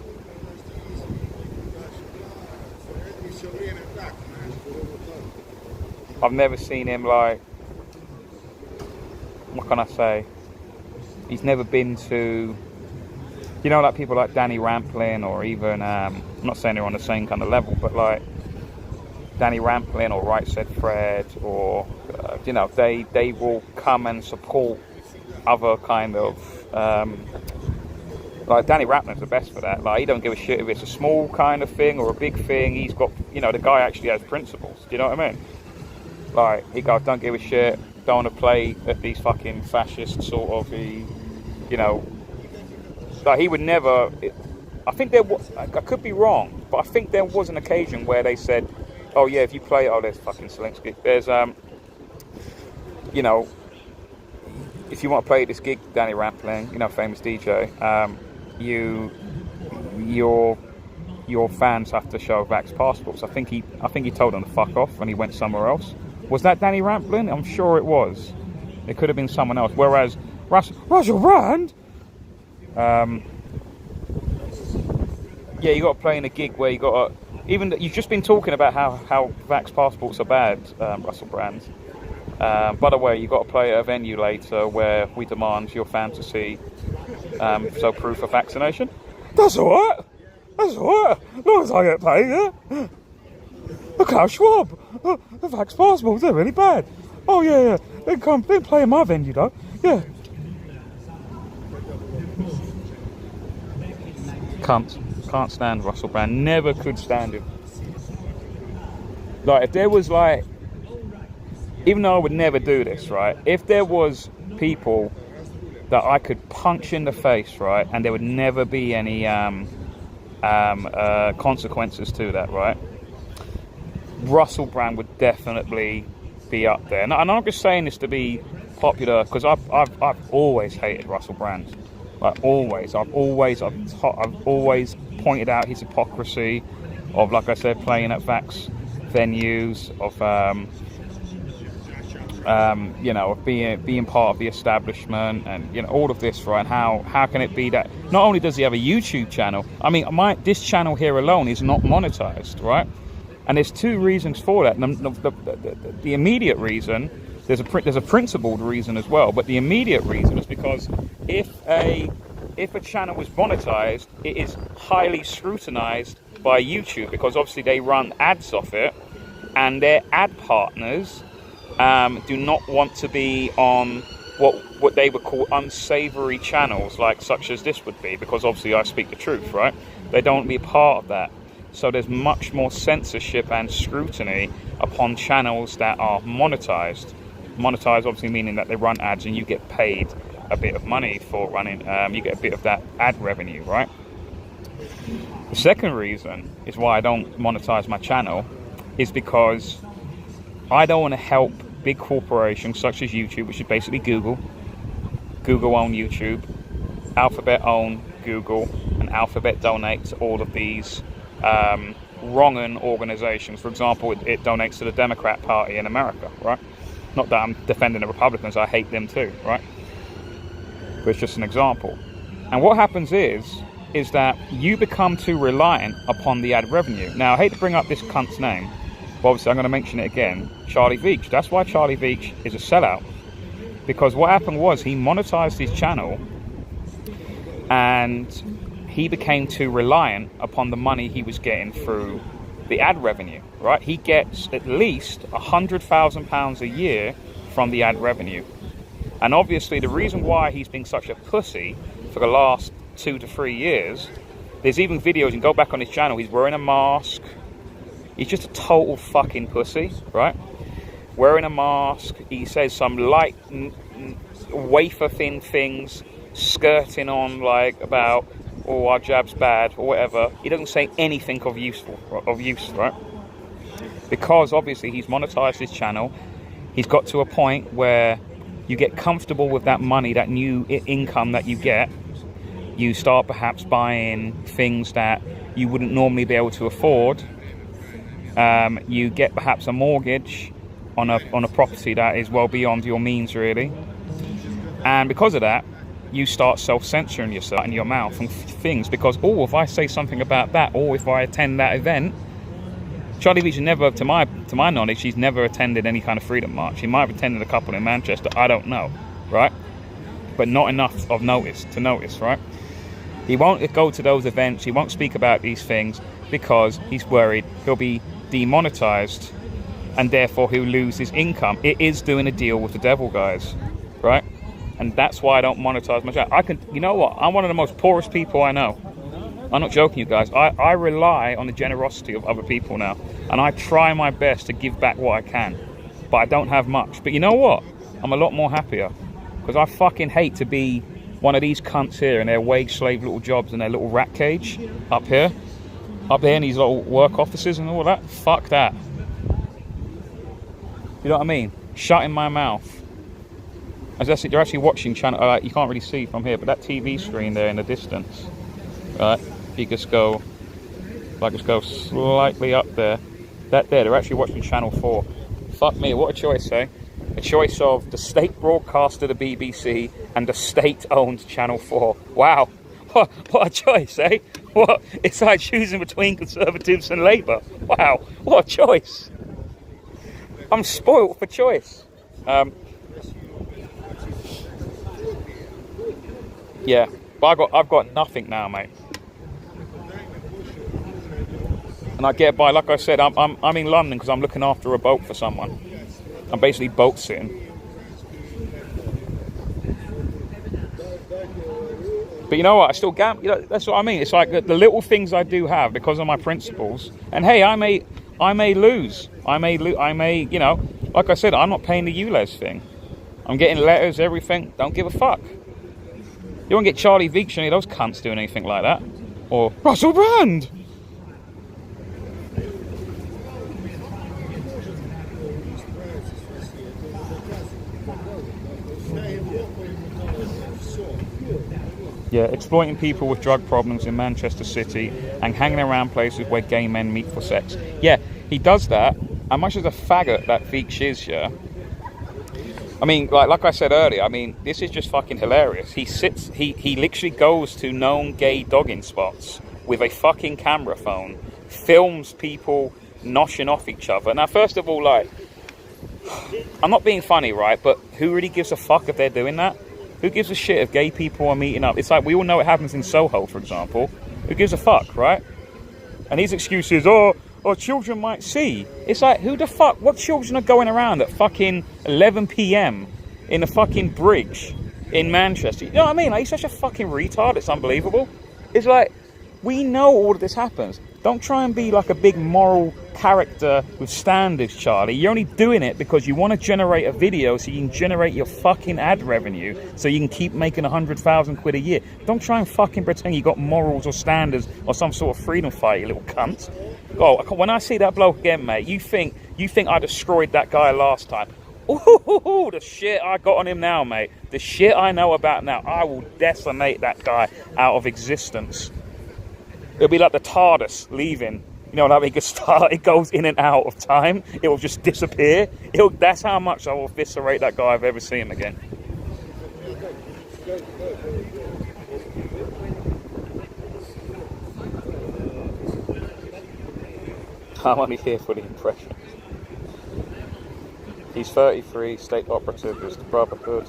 I've never seen him like, what can I say? He's never been to, you know, like people like Danny Rampling, or even, I'm not saying they're on the same kind of level, but like Danny Rampling or Right Said Fred, or, you know, they will come and support other kind of, like Danny Rampling's the best for that. Like, he don't give a shit if it's a small kind of thing or a big thing. He's got, you know, the guy actually has principles. Do you know what I mean? Like, he goes, don't give a shit, don't want to play at these fucking fascist sort of, you know, like he would never, I think there was, I could be wrong, but I think there was an occasion where they said, oh yeah, if you play, oh there's fucking Selinsky, there's, you know, if you want to play this gig, Danny Rampling, you know, famous DJ, your fans have to show Vax passports. I think he told them to fuck off and he went somewhere else. Was that Danny Rampling? I'm sure it was. It could have been someone else. Whereas Russell Brand, yeah, you got to play in a gig where you got to, even you've just been talking about how Vax passports are bad, Russell Brand. By the way, you got to play at a venue later where we demand your fantasy, so proof of vaccination. That's all right. That's all right. As long as I get paid, yeah. Look how Schwab. The Vax passports, they're really bad. Oh yeah. They play in my venue though. Yeah. Can't stand Russell Brand. Never could stand him. Like, if there was like, even though I would never do this, right? If there was people that I could punch in the face, right, and there would never be any consequences to that, right? Russell Brand would definitely be up there. And I'm not just saying this to be popular, because I've always hated Russell Brand. Like, always. I've always pointed out his hypocrisy of, like I said, playing at Vax venues, of you know, of being part of the establishment, and, you know, all of this, right? How can it be that not only does he have a YouTube channel, I mean, this channel here alone is not monetized, right? And there's two reasons for that. The immediate reason, there's a principled reason as well, but the immediate reason is because if a channel is monetized, it is highly scrutinized by YouTube, because obviously they run ads off it, and their ad partners do not want to be on what they would call unsavory channels, like such as this would be, because obviously I speak the truth, right? They don't want to be a part of that. So there's much more censorship and scrutiny upon channels that are monetized. Monetized obviously meaning that they run ads and you get paid a bit of money for running, you get a bit of that ad revenue, right? The second reason is why I don't monetize my channel is because I don't want to help big corporations such as YouTube, which is basically Google own YouTube, Alphabet own Google, and Alphabet donate to all of these wrong-un organizations. For example, it donates to the Democrat Party in America, right? Not that I'm defending the Republicans, I hate them too, right? But it's just an example. And what happens is that you become too reliant upon the ad revenue. Now, I hate to bring up this cunt's name, but obviously I'm going to mention it again, Charlie Veach. That's why Charlie Veach is a sellout. Because what happened was he monetized his channel and he became too reliant upon the money he was getting through the ad revenue, right? He gets at least £100,000 a year from the ad revenue. And obviously the reason why he's been such a pussy for the last 2 to 3 years, there's even videos, you can go back on his channel, he's wearing a mask. He's just a total fucking pussy, right? Wearing a mask, he says some light, wafer thin things, skirting on like about, oh, our jab's bad, or whatever. He doesn't say anything of use, right? Because obviously he's monetized his channel. He's got to a point where you get comfortable with that money, that new income that you get. You start perhaps buying things that you wouldn't normally be able to afford. You get perhaps a mortgage on a property that is well beyond your means, really. And because of that, you start self-censoring yourself in your mouth and things, because, oh, if I say something about that, or if I attend that event, Charlie Beach never, to my knowledge, she's never attended any kind of freedom march. She might have attended a couple in Manchester, I don't know, right? But not enough of notice, right? He won't go to those events, he won't speak about these things because he's worried he'll be demonetized and therefore he'll lose his income. It is doing a deal with the devil, guys, right? And that's why I don't monetize my channel. You know what? I'm one of the most poorest people I know. I'm not joking, you guys. I rely on the generosity of other people now. And I try my best to give back what I can. But I don't have much. But you know what? I'm a lot more happier. Because I fucking hate to be one of these cunts here in their wage slave little jobs in their little rat cage up here. Up there in these little work offices and all that. Fuck that. You know what I mean? Shutting my mouth. They're actually watching channel. You can't really see from here, but that TV screen there in the distance. Right? If you just go, slightly up there. That there, they're actually watching Channel 4. Fuck me, what a choice, eh? A choice of the state broadcaster, the BBC, and the state-owned Channel 4. Wow, what a choice, eh? What? It's like choosing between Conservatives and Labour. Wow, what a choice. I'm spoilt for choice. Yeah, but I've got nothing now, mate. And I get by, like I said, I'm in London because I'm looking after a boat for someone. I'm basically boat sitting. But you know what? I still gamble. You know, that's what I mean. It's like the little things I do have because of my principles. And hey, I may lose. I may. You know, like I said, I'm not paying the ULEZ thing. I'm getting letters, everything. Don't give a fuck. You won't get Charlie Veach or any of those cunts doing anything like that. Or Russell Brand. Yeah, exploiting people with drug problems in Manchester City and hanging around places where gay men meet for sex. Yeah, he does that. And much as a faggot that Veach is, yeah. I mean, like I said earlier, I mean, this is just fucking hilarious. He literally goes to known gay dogging spots with a fucking camera phone, films people noshing off each other. Now, first of all, like, I'm not being funny, right? But who really gives a fuck if they're doing that? Who gives a shit if gay people are meeting up? It's like, we all know it happens in Soho, for example. Who gives a fuck, right? And his excuse is, oh, children might see. It's like, who the fuck? What children are going around at fucking 11 p.m. in the fucking bridge in Manchester? You know what I mean? Like, he's such a fucking retard. It's unbelievable. It's like, we know all of this happens. Don't try and be like a big moral character with standards, Charlie. You're only doing it because you want to generate a video so you can generate your fucking ad revenue so you can keep making 100,000 quid a year. Don't try and fucking pretend you got morals or standards or some sort of freedom fight, you little cunt. Oh, when I see that bloke again, mate, you think I destroyed that guy last time. Ooh, the shit I got on him now, mate. The shit I know about now, I will decimate that guy out of existence. It'll be like the TARDIS leaving. You know, like it goes in and out of time. It will just disappear. That's how much I will eviscerate that guy if I ever see him again. I'm only here for the impression. He's 33, state operative, is the Brotherhood.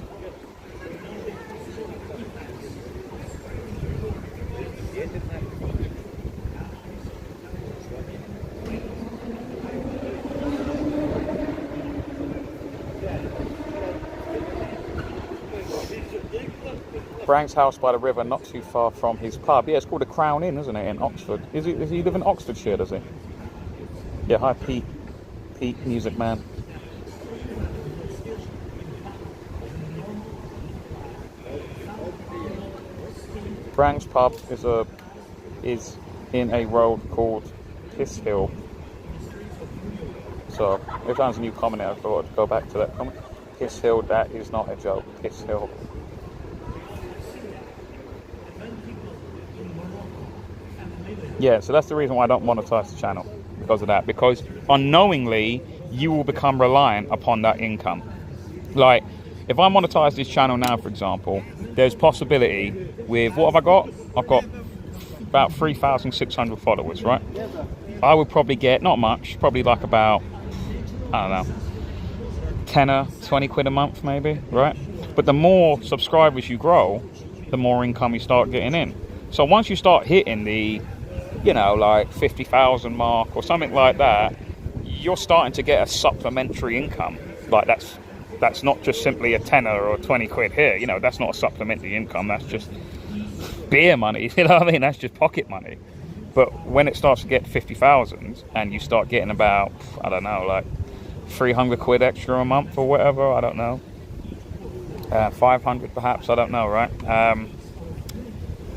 Frank's house by the river, not too far from his pub. Yeah, it's called the Crown Inn, isn't it, in Oxford? Does he live in Oxfordshire, does he? Yeah, hi, Pete. Pete, music man. Frank's pub is in a road called Piss Hill. So, if that was a new comment, I thought I'd go back to that comment. Piss Hill, that is not a joke. Piss Hill. Yeah, so that's the reason why I don't monetize the channel, because of that. Because unknowingly, you will become reliant upon that income. Like, if I monetize this channel now, for example, there's possibility with, what have I got? I've got about 3,600 followers, right? I would probably get, not much, probably like about, I don't know, 10 or 20 quid a month maybe, right? But the more subscribers you grow, the more income you start getting in. So once you start hitting the, you know, like 50,000 mark or something like that, you're starting to get a supplementary income. Like that's not just simply a tenner or 20 quid here, you know, that's not a supplementary income, that's just beer money, you know what I mean? That's just pocket money. But when it starts to get 50,000 and you start getting about, I don't know, like 300 quid extra a month or whatever, I don't know, 500 perhaps, I don't know, right?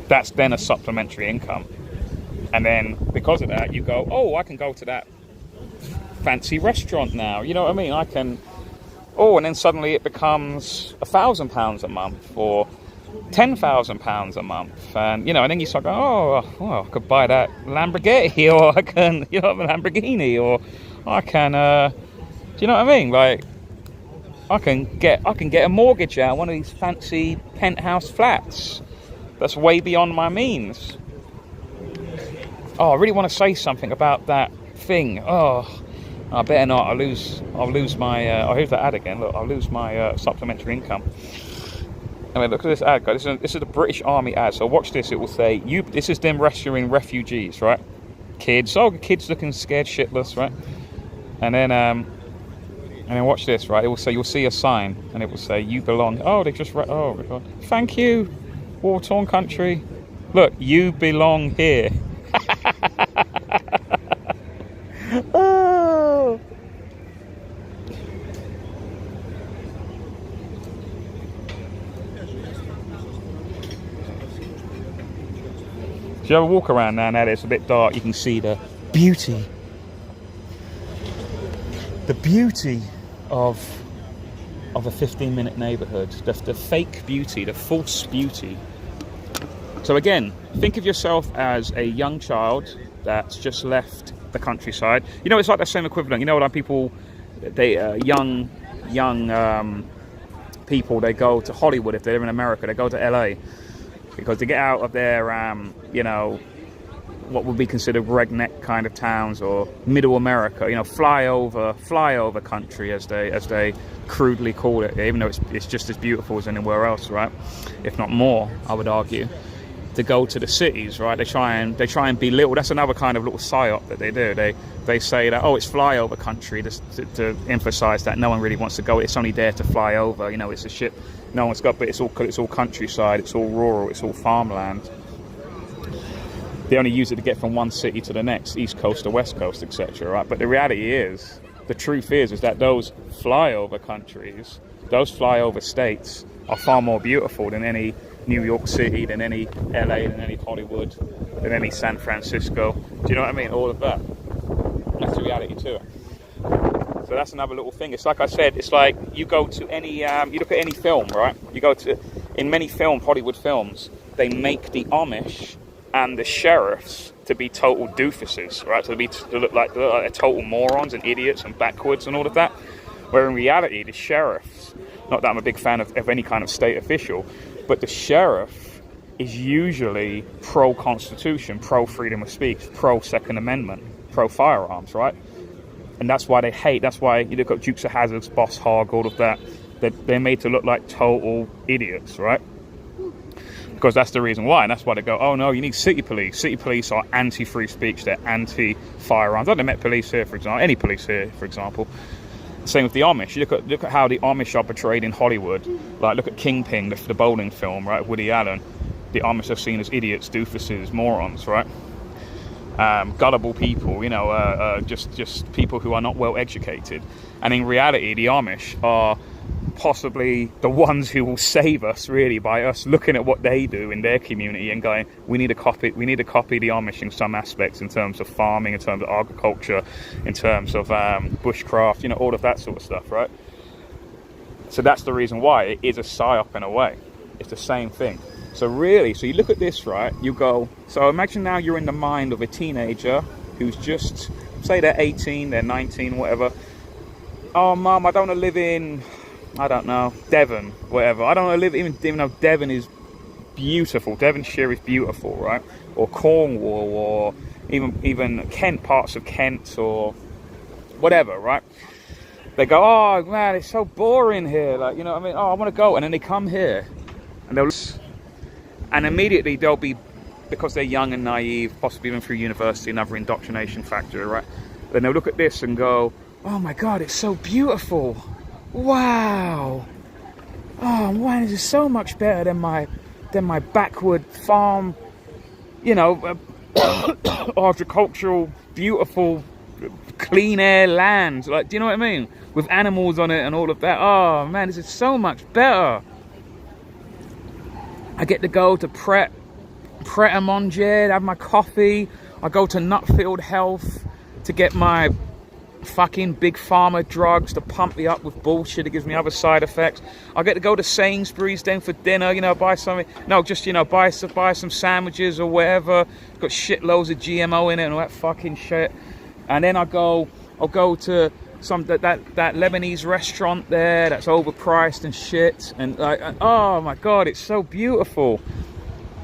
That's then a supplementary income. And then because of that, you go, oh, I can go to that fancy restaurant now, you know what I mean? I can, and then suddenly it becomes £1,000 a month or £10,000 a month, and you know, and then you start going, oh, well, I could buy that Lamborghini, or I can, you know, a Lamborghini, or I can, do you know what I mean? Like, I can get a mortgage out one of these fancy penthouse flats that's way beyond my means. Oh, I really want to say something about that thing. Oh, I better not. I'll lose my. Oh, here's the ad again. Look, I'll lose my supplementary income. I mean, look at this ad, guys. This is the British Army ad. So watch this. It will say, this is them rescuing refugees, right? Kids looking scared shitless, right? And then watch this, right? It will say, you'll see a sign, and it will say, you belong. Oh, they just oh my God. Thank you, war-torn country. Look, you belong here. Oh. If you have a walk around now that it's a bit dark, you can see the beauty of a 15-minute neighbourhood, the fake beauty, the false beauty. So again, think of yourself as a young child that's just left the countryside. You know, it's like the same equivalent. You know, like people, young people, they go to Hollywood if they live in America. They go to LA because to get out of their, you know, what would be considered redneck kind of towns, or middle America, you know, flyover country as they crudely call it, even though it's just as beautiful as anywhere else, right? If not more, I would argue. To go to the cities, right? They try and belittle. That's another kind of little psyop that they do. They say that, oh, it's flyover country, to emphasize that no one really wants to go. It's only there to fly over. You know, it's a ship no one's got, but it's all countryside. It's all rural. It's all farmland. They only use it to get from one city to the next, east coast to west coast, etc. Right? But the reality is, the truth is that those flyover countries, those flyover states, are far more beautiful than any New York City, than any LA, than any Hollywood, than any San Francisco. Do you know what I mean? All of that. That's the reality to it. So that's another little thing. It's like I said, it's like you go to any, you look at any film, right? In many films, Hollywood films, they make the Amish and the sheriffs to be total doofuses, right? To look like they're total morons and idiots and backwards and all of that. Where in reality, the sheriffs, not that I'm a big fan of any kind of state official, but the sheriff is usually pro-constitution, pro-freedom of speech, pro-Second Amendment, pro-firearms, right? And that's why they hate, that's why you look at Dukes of Hazzard's, Boss Hogg, all of that, they're made to look like total idiots, right? Because that's the reason why, and that's why they go, oh no, you need city police. City police are anti-free speech, they're anti-firearms. I've met police here, for example, any police here, for example. Same with the Amish. You look at how the Amish are portrayed in Hollywood. Like, look at Kingpin, the bowling film, right? Woody Allen. The Amish are seen as idiots, doofuses, morons, right? Gullible people, you know, just people who are not well educated. And in reality, the Amish are possibly the ones who will save us, really, by us looking at what they do in their community and going, we need to copy the Amish in some aspects, in terms of farming, in terms of agriculture, in terms of bushcraft, you know, all of that sort of stuff, right? So that's the reason why it is a psyop in a way. It's the same thing. So really, so you look at this, right? You go, so imagine now you're in the mind of a teenager who's just, say they're 18, they're 19, whatever. Oh, Mum, I don't want to live in, I don't know, Devon, whatever. I don't want to live, even though Devon is beautiful. Devonshire is beautiful, right? Or Cornwall, or even Kent, parts of Kent, or whatever, right? They go, oh man, it's so boring here. Like, you know what I mean? Oh, I want to go. And then they come here, and immediately they'll be, because they're young and naive, possibly even through university, another indoctrination factor, right? Then they'll look at this and go, oh my God, it's so beautiful. Wow. Oh man, this is so much better than my backward farm, you know, agricultural, beautiful, clean air land. Like, do you know what I mean? With animals on it and all of that. Oh man, this is so much better. I get to go to Pret a Manger, have my coffee. I go to Nutfield Health to get my fucking big pharma drugs to pump me up with bullshit. It gives me other side effects. I get to go to Sainsbury's then for dinner, you know, buy something. No, just, you know, buy some sandwiches or whatever. Got shitloads of GMO in it and all that fucking shit. And then I'll go to that Lebanese restaurant there that's overpriced and shit. And like, oh my God, it's so beautiful.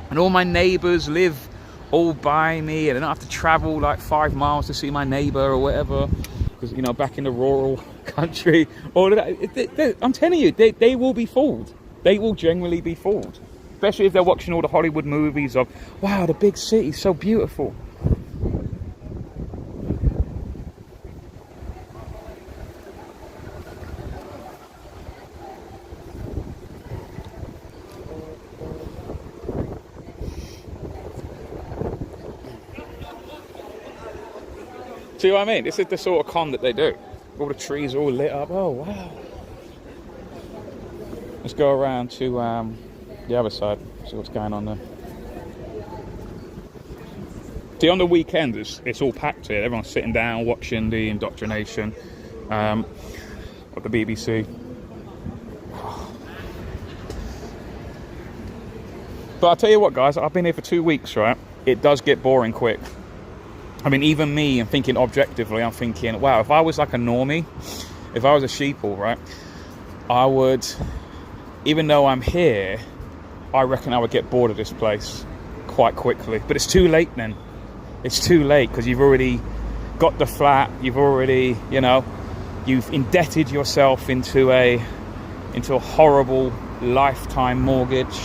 And all my neighbours live all by me, and I don't have to travel like 5 miles to see my neighbour or whatever, because, you know, back in the rural country, all of that. I'm telling you, they will be fooled. They will genuinely be fooled, especially if they're watching all the Hollywood movies of, wow, the big city's so beautiful. See what I mean? This is the sort of con that they do. All the trees are all lit up. Oh, wow. Let's go around to the other side, see what's going on there. See, on the weekend, it's all packed here. Everyone's sitting down watching the indoctrination of the BBC. But I'll tell you what, guys, I've been here for 2 weeks, right? It does get boring quick. I mean, even me, I'm thinking objectively, I'm thinking, wow, if I was like a normie, if I was a sheeple, right, I would, even though I'm here, I reckon I would get bored of this place quite quickly. But it's too late then. It's too late, because you've already got the flat, you've already, you know, you've indebted yourself into a horrible lifetime mortgage.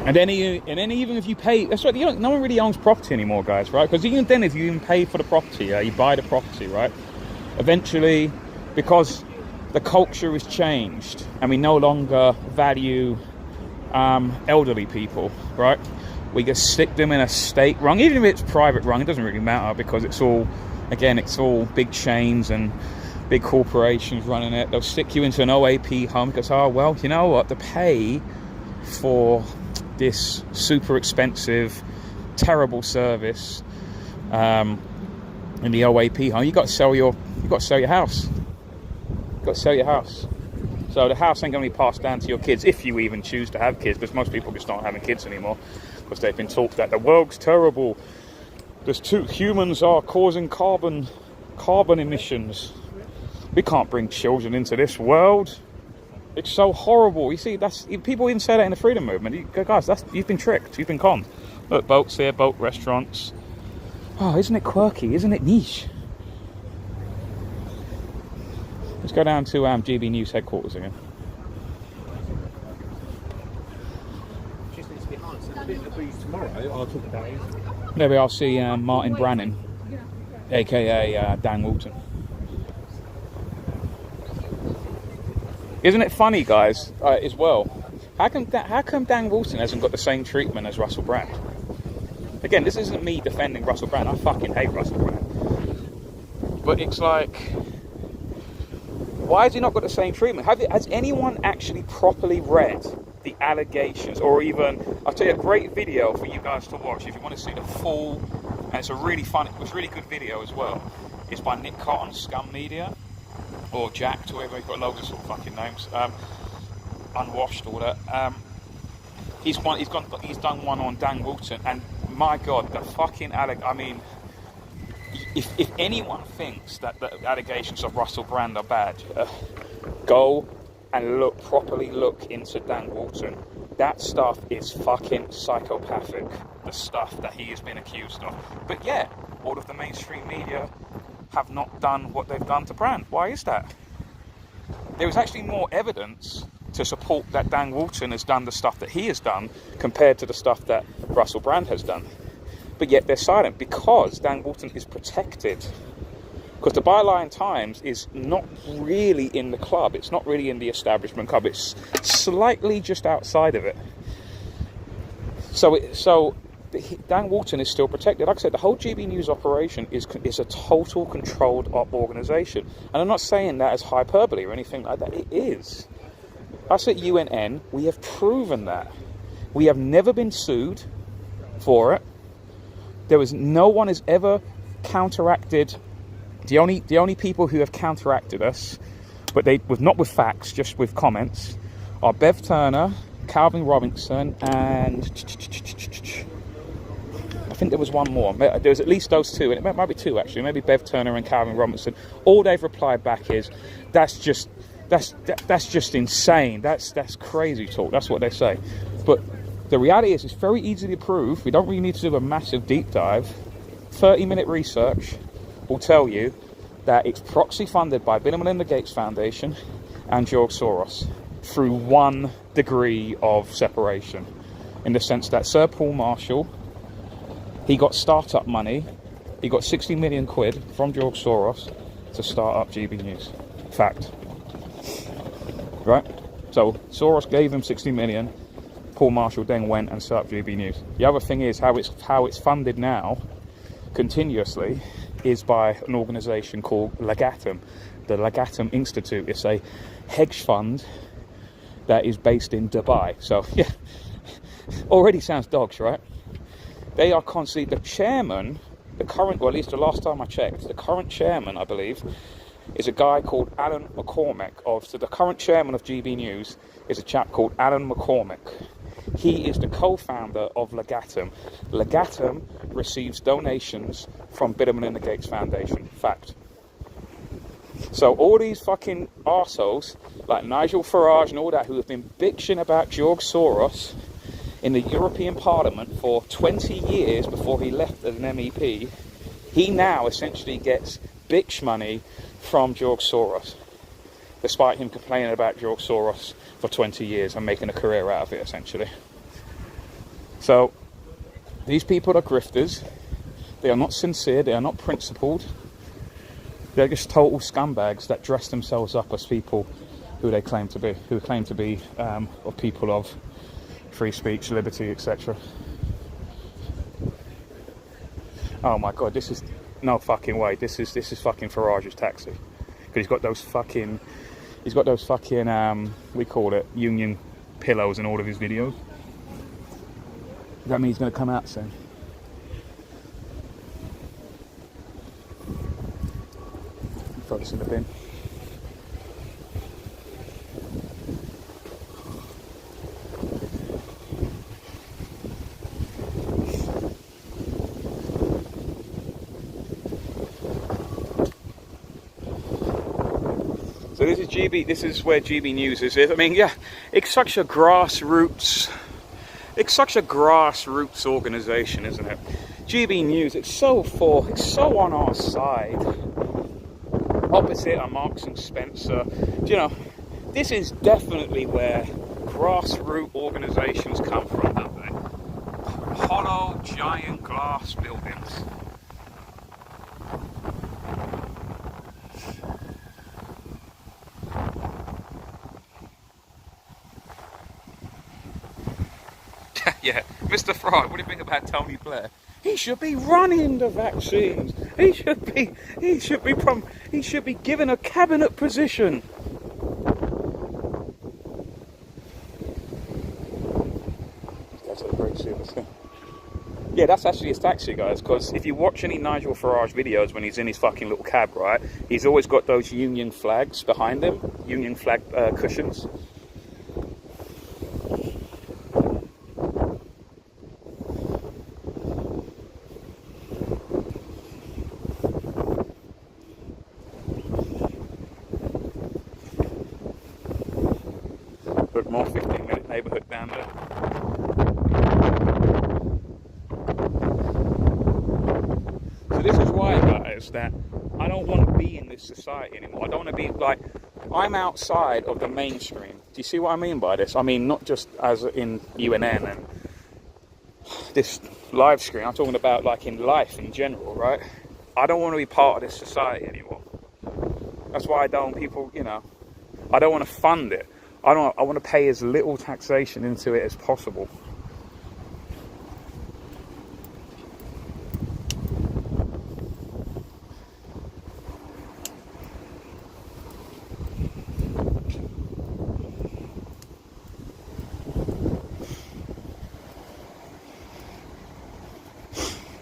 And then even if you pay, that's right, no one really owns property anymore, guys, right? Because even then, if you even pay for the property, you buy the property, right? Eventually, because the culture has changed and we no longer value elderly people, right? We just stick them in a state run. Even if it's private run, it doesn't really matter, because it's all big chains and big corporations running it. They'll stick you into an OAP home because, oh, well, you know what? The pay for this super expensive, terrible service in the OAP home, you got to sell your house. You got to sell your house. So the house ain't going to be passed down to your kids, if you even choose to have kids, because most people just aren't having kids anymore, because they've been taught that the world's terrible. Humans are causing carbon emissions. We can't bring children into this world. It's so horrible. You see, people even say that in the freedom movement. Guys, you've been tricked. You've been conned. Look, boats here, boat restaurants. Oh, isn't it quirky? Isn't it niche? Let's go down to GB News headquarters again. Maybe I'll see Martin Brannan, aka Dan Walton. Isn't it funny, guys, as well? How come Dan Walton hasn't got the same treatment as Russell Brand? Again, this isn't me defending Russell Brand. I fucking hate Russell Brand. But it's like, why has he not got the same treatment? Has anyone actually properly read the allegations? Or even, I'll tell you a great video for you guys to watch if you want to see the full, and it's a really good video as well. It's by Nick Cotton, Scum Media. Or Jacked, or whatever, he's got loads of sort of fucking names. Unwashed, all that. He's done one on Dan Walton, and my God, the fucking I mean, if anyone thinks that the allegations of Russell Brand are bad, go and properly look into Dan Walton. that stuff is fucking psychopathic, the stuff that he has been accused of. But yeah, all of the mainstream media have not done what they've done to Brand. Why is that? There is actually more evidence to support that Dan Walton has done the stuff that he has done compared to the stuff that Russell Brand has done. But yet they're silent because Dan Walton is protected. Because the Byline Times is not really in the club. It's not really in the establishment club. It's slightly just outside of it. So Dan Walton is still protected. Like I said, the whole GB News operation is a total controlled op organisation. And I'm not saying that as hyperbole or anything like that. It is. Us at UNN, we have proven that. We have never been sued for it. No one has ever counteracted. The only people who have counteracted us, but not with facts, just with comments, are Bev Turner, Calvin Robinson, and I think there was one more. There was at least those two, and it might be two actually. Maybe Bev Turner and Calvin Robinson. All they've replied back is, that's just insane. That's crazy talk. That's what they say. But the reality is, it's very easy to prove. We don't really need to do a massive deep dive. 30-minute research will tell you that it's proxy funded by Bill and Melinda Gates Foundation and George Soros through one degree of separation, in the sense that Sir Paul Marshall, he got startup money. He got 60 million quid from George Soros to start up GB News. Fact. Right? So Soros gave him 60 million. Paul Marshall then went and set up GB News. The other thing is how it's funded now, continuously, is by an organisation called Legatum, the Legatum Institute. It's a hedge fund that is based in Dubai. So yeah, already sounds dogs, right? They are constantly, the chairman, the current, or at least the last time I checked, the current chairman, I believe, is a guy called Alan McCormick. So the current chairman of GB News is a chap called Alan McCormick. He is the co-founder of Legatum. Legatum receives donations from Bill and Melinda Gates Foundation. Fact. So all these fucking arseholes, like Nigel Farage and all that, who have been bitching about George Soros in the European Parliament for 20 years before he left as an MEP, he now essentially gets bitch money from George Soros, despite him complaining about George Soros for 20 years and making a career out of it, essentially. So these people are grifters. They are not sincere. They are not principled. They're just total scumbags that dress themselves up as people who they claim to be, or people of free speech, liberty, etc. Oh my God, this is no fucking way. This is fucking Farage's taxi, because he's got those fucking we call it union pillows in all of his videos. That means he's going to come out soon. Throw this in the bin. So this is where GB News is. I mean, yeah, it's such a grassroots organisation, isn't it? GB News, it's so on our side. Opposite are Marks and Spencer. You know, this is definitely where grassroots organisations come from, don't they? Hollow, giant glass buildings. Yeah, Mr. Fry, what do you think about Tony Blair? He should be running the vaccines. He should be given a cabinet position. That's a great serious thing. Yeah, that's actually his taxi, guys, because if you watch any Nigel Farage videos when he's in his fucking little cab, right, he's always got those Union flags behind him, Union flag cushions. More 15-minute neighbourhood down there. So this is why, guys, that I don't want to be in this society anymore. I don't want to be like, I'm outside of the mainstream. Do you see what I mean by this? I mean, not just as in UNN and this live stream. I'm talking about like in life in general, right? I don't want to be part of this society anymore. That's why I don't I don't want to fund it. I want to pay as little taxation into it as possible.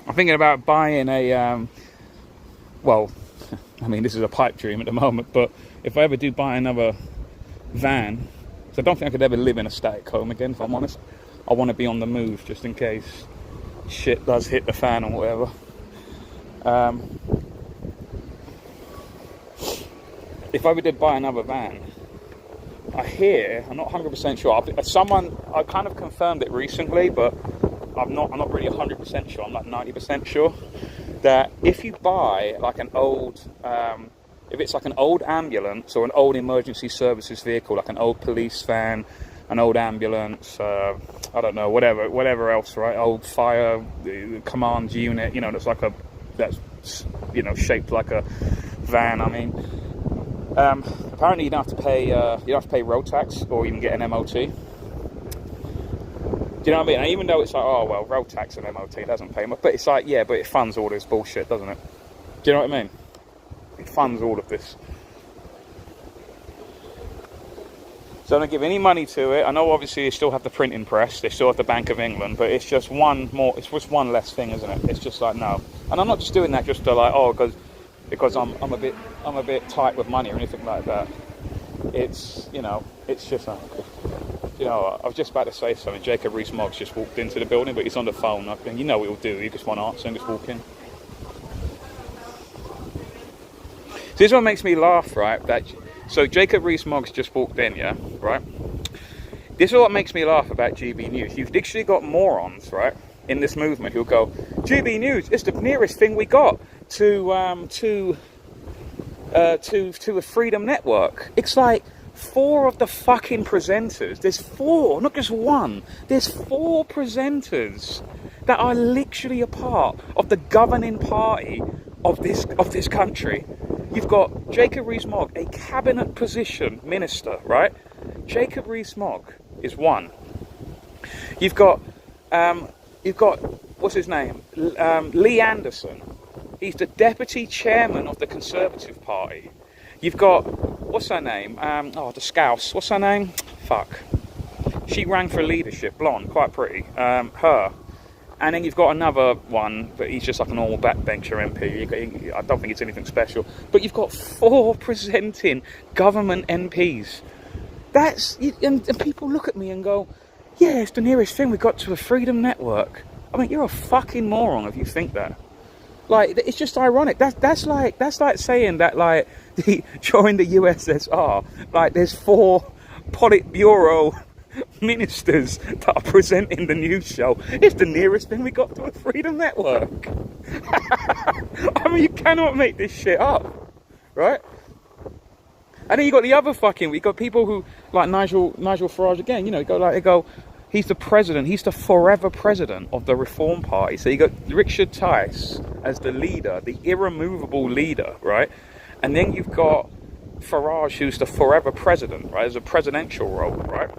I'm thinking about buying a, well, I mean, this is a pipe dream at the moment, but if I ever do buy another van, so I don't think I could ever live in a static home again, if I'm honest. I want to be on the move, just in case shit does hit the fan or whatever. If I ever did buy another van, I hear, I'm not 100% sure, I kind of confirmed it recently, but I'm not really 100% sure, I'm like 90% sure, that if you buy like an old, if it's like an old ambulance or an old emergency services vehicle, like an old police van, an old ambulance, I don't know, whatever else, right? Old fire command unit, that's shaped like a van. I mean, apparently you don't have to pay road tax, or you can get an MOT. Do you know what I mean? And even though it's like, oh well, road tax and MOT doesn't pay much, but it's like, yeah, but it funds all this bullshit, doesn't it? Do you know what I mean? It funds all of this. So I don't give any money to it. I know obviously they still have the printing press, they still have the Bank of England, but it's just one less thing, isn't it? It's just like, no. And I'm not just doing that just to like, oh, because I'm a bit tight with money or anything like that. It's, it's just I was just about to say something. Jacob Rees-Mogg just walked into the building, but he's on the phone. I think, what he'll do. He just won't answer and just walk in. So this is what makes me laugh, right? So Jacob Rees-Mogg's just walked in, yeah, right? This is what makes me laugh about GB News. You've literally got morons, right, in this movement who'll go, GB News, it's the nearest thing we got to a freedom network. It's like 4 of the fucking presenters. There's 4, not just one. There's 4 presenters that are literally a part of the governing party of this country. You've got Jacob Rees-Mogg, a cabinet position minister, right? Jacob Rees-Mogg is one. You've got what's his name? Lee Anderson. He's the deputy chairman of the Conservative Party. You've got, what's her name? The Scouse. What's her name? Fuck. She ran for leadership, blonde, quite pretty. Her. And then you've got another one, but he's just like an normal backbencher MP. I don't think it's anything special. But you've got 4 presenting government MPs. And people look at me and go, yeah, it's the nearest thing we got to a freedom network. I mean, you're a fucking moron if you think that. Like, it's just ironic. That's like saying that, like, during the USSR, like, there's 4 Politburo ministers that are presenting the news show. It's the nearest thing we got to a freedom network. I mean, you cannot make this shit up, right? And then you got the other we got people who, like Nigel Farage again, they go, he's the president, he's the forever president of the Reform Party. So you got Richard Tice as the leader, the irremovable leader, right? And then you've got Farage, who's the forever president, right? As a presidential role, right?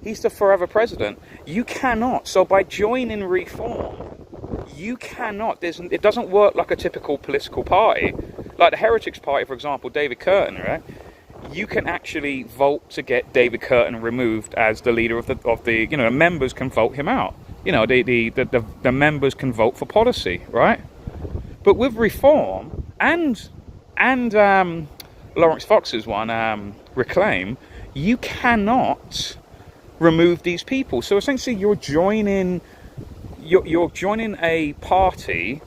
He's the forever president. You cannot. So by joining Reform, you cannot. It doesn't work like a typical political party. Like the Heretics Party, for example, David Curtin, right? You can actually vote to get David Curtin removed as the leader of the members can vote him out. The members can vote for policy, right? But with Reform and Lawrence Fox's one, Reclaim, you cannot remove these people. So essentially you're joining a party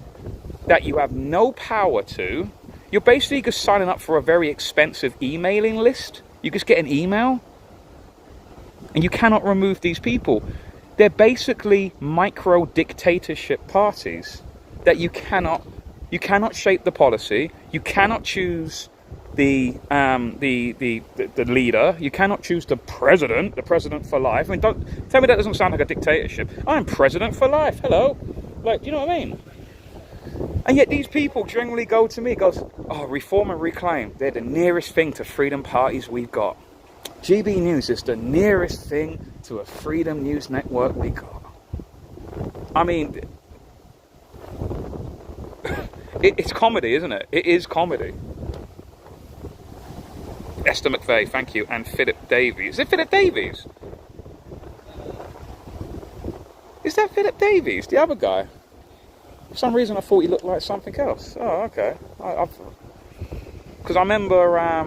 that you have no power to. You're basically just signing up for a very expensive emailing list. You just get an email And you cannot remove these people. They're basically micro dictatorship parties that you cannot shape the policy. You cannot choose the leader. You cannot choose the president for life. I mean, don't tell me that doesn't sound like a dictatorship. I'm president for life. Hello, like, do you know what I mean? And yet these people generally go to me, goes, oh, Reform and Reclaim, they're the nearest thing to freedom parties we've got. GB News is the nearest thing to a freedom news network we got. I mean, it's comedy, isn't it? It is comedy. Esther McVeigh, thank you, and Philip Davies. Is it Philip Davies? Is that Philip Davies, the other guy? For some reason I thought he looked like something else. Oh, okay. Because I remember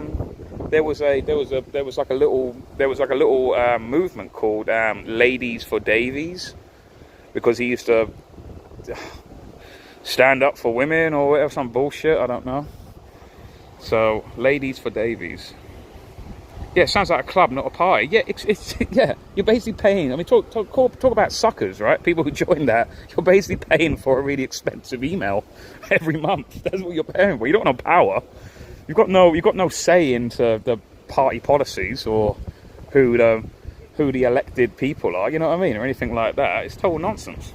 there was like a little movement called Ladies for Davies, because he used to stand up for women or whatever, some bullshit, I don't know. So Ladies for Davies. Yeah, it sounds like a club, not a party. Yeah, it's yeah. You're basically paying. I mean, talk about suckers, right? People who join that. You're basically paying for a really expensive email every month. That's what you're paying for. You don't have no power. You've got no say into the party policies or who the elected people are. You know what I mean, or anything like that. It's total nonsense.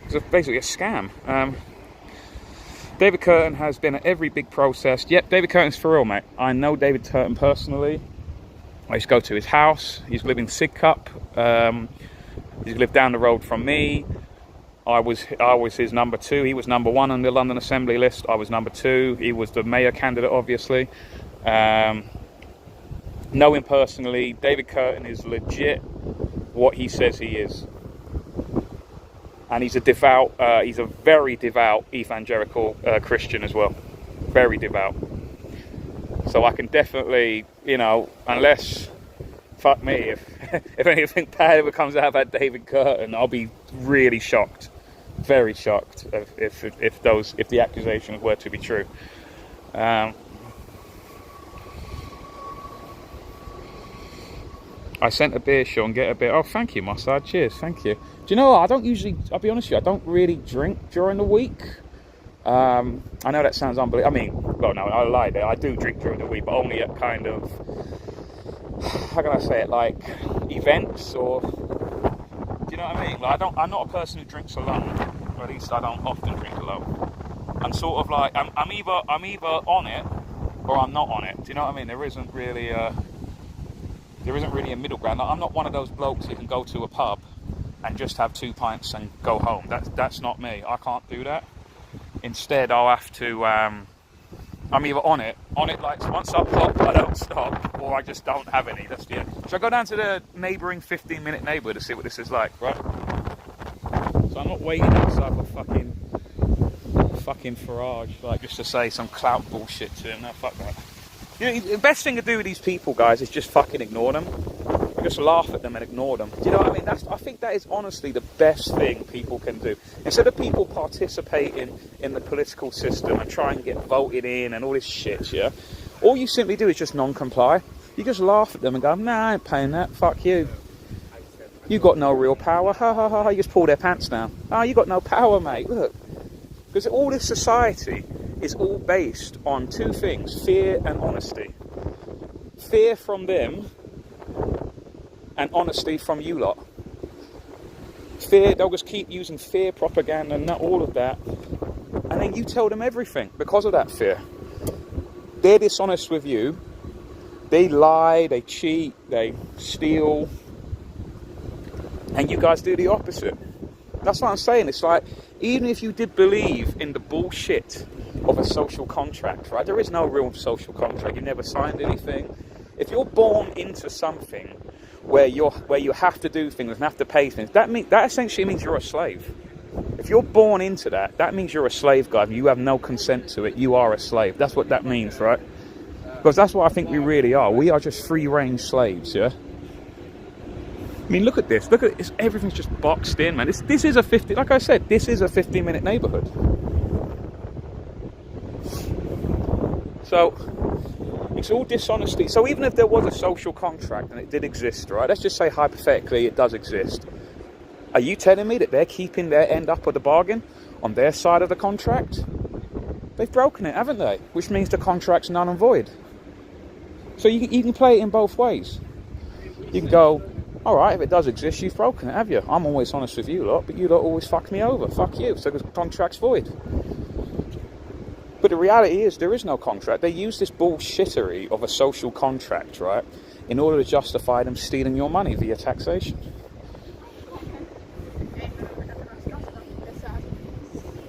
It's basically a scam. David Curtin has been at every big protest. Yep, David Curtin's for real, mate. I know David Curtin personally. I used to go to his house. He used to live in Sidcup. He lived down the road from me. I was his number 2. He was number 1 on the London Assembly list. I was number 2. He was the mayor candidate, obviously. Know him personally. David Curtin is legit what he says he is. And he's a very devout evangelical Christian as well. Very devout. So I can definitely, you know, unless, fuck me, if anything bad ever comes out about David Curtin, I'll be really shocked. Very shocked if the accusations were to be true. I sent a beer, Sean, get a beer. Oh, thank you, Mossad. Cheers, thank you. Do you know what? I'll be honest with you, I don't really drink during the week. I know that sounds unbelievable. I mean, well, no, I lied there. I do drink during the week, but only at kind of, how can I say it, like events or, do you know what I mean? Like, I'm not a person who drinks alone, or at least I don't often drink alone. I'm sort of like, I'm either on it or I'm not on it. Do you know what I mean? There isn't really a middle ground. Like, I'm not one of those blokes who can go to a pub and just have 2 pints and go home. That's not me. I can't do that. Instead, I'll have to. I'm either on it like once I pop, I don't stop, or I just don't have any. That's the end. Should I go down to the neighbouring 15-minute neighbourhood to see what this is like, right? So I'm not waiting outside for fucking Farage, like just to say some clout bullshit to him. No, fuck that. You know, the best thing to do with these people, guys, is just fucking ignore them. Just laugh at them and ignore them. Do you know what I mean? I think that is honestly the best thing people can do. Instead of people participating in the political system and trying to get voted in and all this shit, yeah? All you simply do is just non-comply. You just laugh at them and go, nah, I ain't paying that, fuck you. You got no real power, ha ha ha, you just pull their pants down. Oh, you got no power, mate, look. Because all this society is all based on 2 things, fear and honesty. Fear from them, and honesty from you lot. Fear, they'll just keep using fear propaganda and all of that. And then you tell them everything because of that fear. They're dishonest with you. They lie, they cheat, they steal. And you guys do the opposite. That's what I'm saying. It's like, even if you did believe in the bullshit of a social contract, right? There is no real social contract. You never signed anything. If you're born into something where you have to do things and have to pay things, that essentially means you're a slave. If you're born into that, that means you're a slave, guys. You have no consent to it. You are a slave. That's what that means, right? Because that's what I think we really are. We are just free-range slaves, yeah? I mean, look at this. Look at this. Everything's just boxed in, man. This is a 50. Like I said, this is a 15-minute neighbourhood. So It's all dishonesty. So even if there was a social contract and it did exist, right? Let's just say hypothetically it does exist. Are you telling me that they're keeping their end up of the bargain on their side of the contract? They've broken it, haven't they? Which means the contract's null and void. So you can play it in both ways. You can go, all right, if it does exist, you've broken it, have you? I'm always honest with you lot, but you lot always fuck me over. Fuck you. So the contract's void. But the reality is there is no contract. They use this bullshittery of a social contract, right, in order to justify them stealing your money via taxation.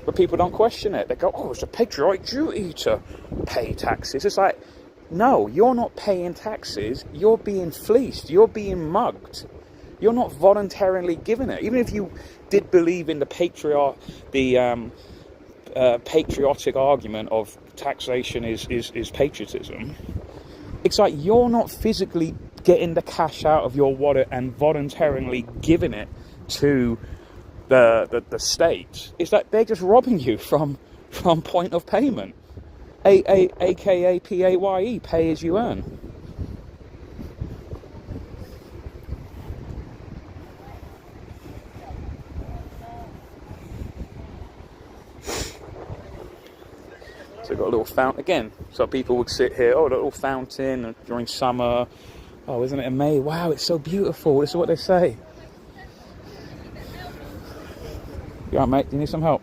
But people don't question it. They go, oh, it's a patriotic duty to pay taxes. It's like, no, you're not paying taxes. You're being fleeced. You're being mugged. You're not voluntarily giving it. Even if you did believe in the patriotic argument of taxation is patriotism, it's like you're not physically getting the cash out of your wallet and voluntarily giving it to the state. It's like they're just robbing you from point of payment, aka PAYE, pay as you earn. So we've got a little fountain again. So people would sit here, oh, a little fountain during summer. Oh, isn't it amazing? Wow, it's so beautiful. This is what they say. You alright, mate? Do you need some help?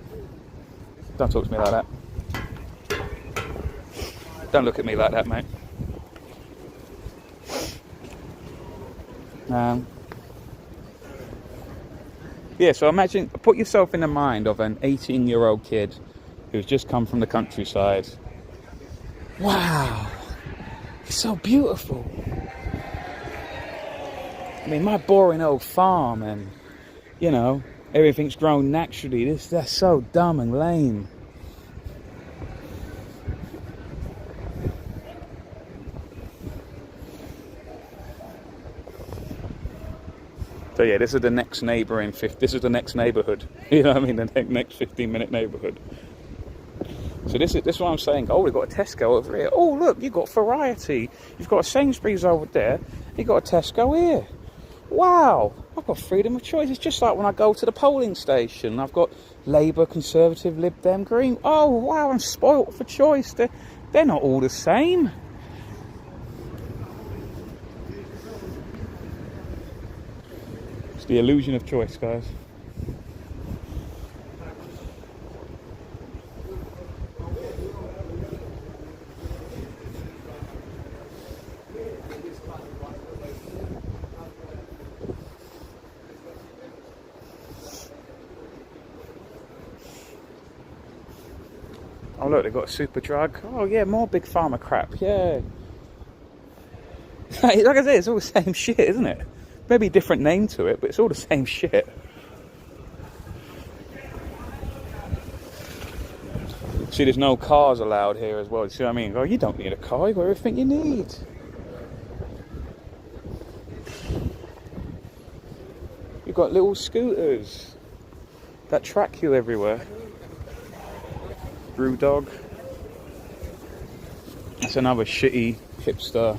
Don't talk to me like that. Don't look at me like that, mate. Yeah, so imagine, put yourself in the mind of an 18-year-old kid who's just come from the countryside. Wow, it's so beautiful. I mean, my boring old farm and, you know, everything's grown naturally. That's so dumb and lame. So yeah, this is the next this is the next neighbourhood. You know what I mean? The next 15-minute neighbourhood. So this is what I'm saying. Oh, we've got a Tesco over here. Oh, look, you've got variety. You've got a Sainsbury's over there. You've got a Tesco here. Wow, I've got freedom of choice. It's just like when I go to the polling station. I've got Labour, Conservative, Lib Dem, Green. Oh, wow, I'm spoilt for choice. They're not all the same. It's the illusion of choice, guys. Oh look, they've got a super drug. Oh yeah, more big pharma crap. Yeah. Like I said, it's all the same shit, isn't it? Maybe a different name to it, but it's all the same shit. See, there's no cars allowed here as well. See what I mean? Oh, you don't need a car. You've got everything you need. You've got little scooters that track you everywhere. Brew dog. That's another shitty hipster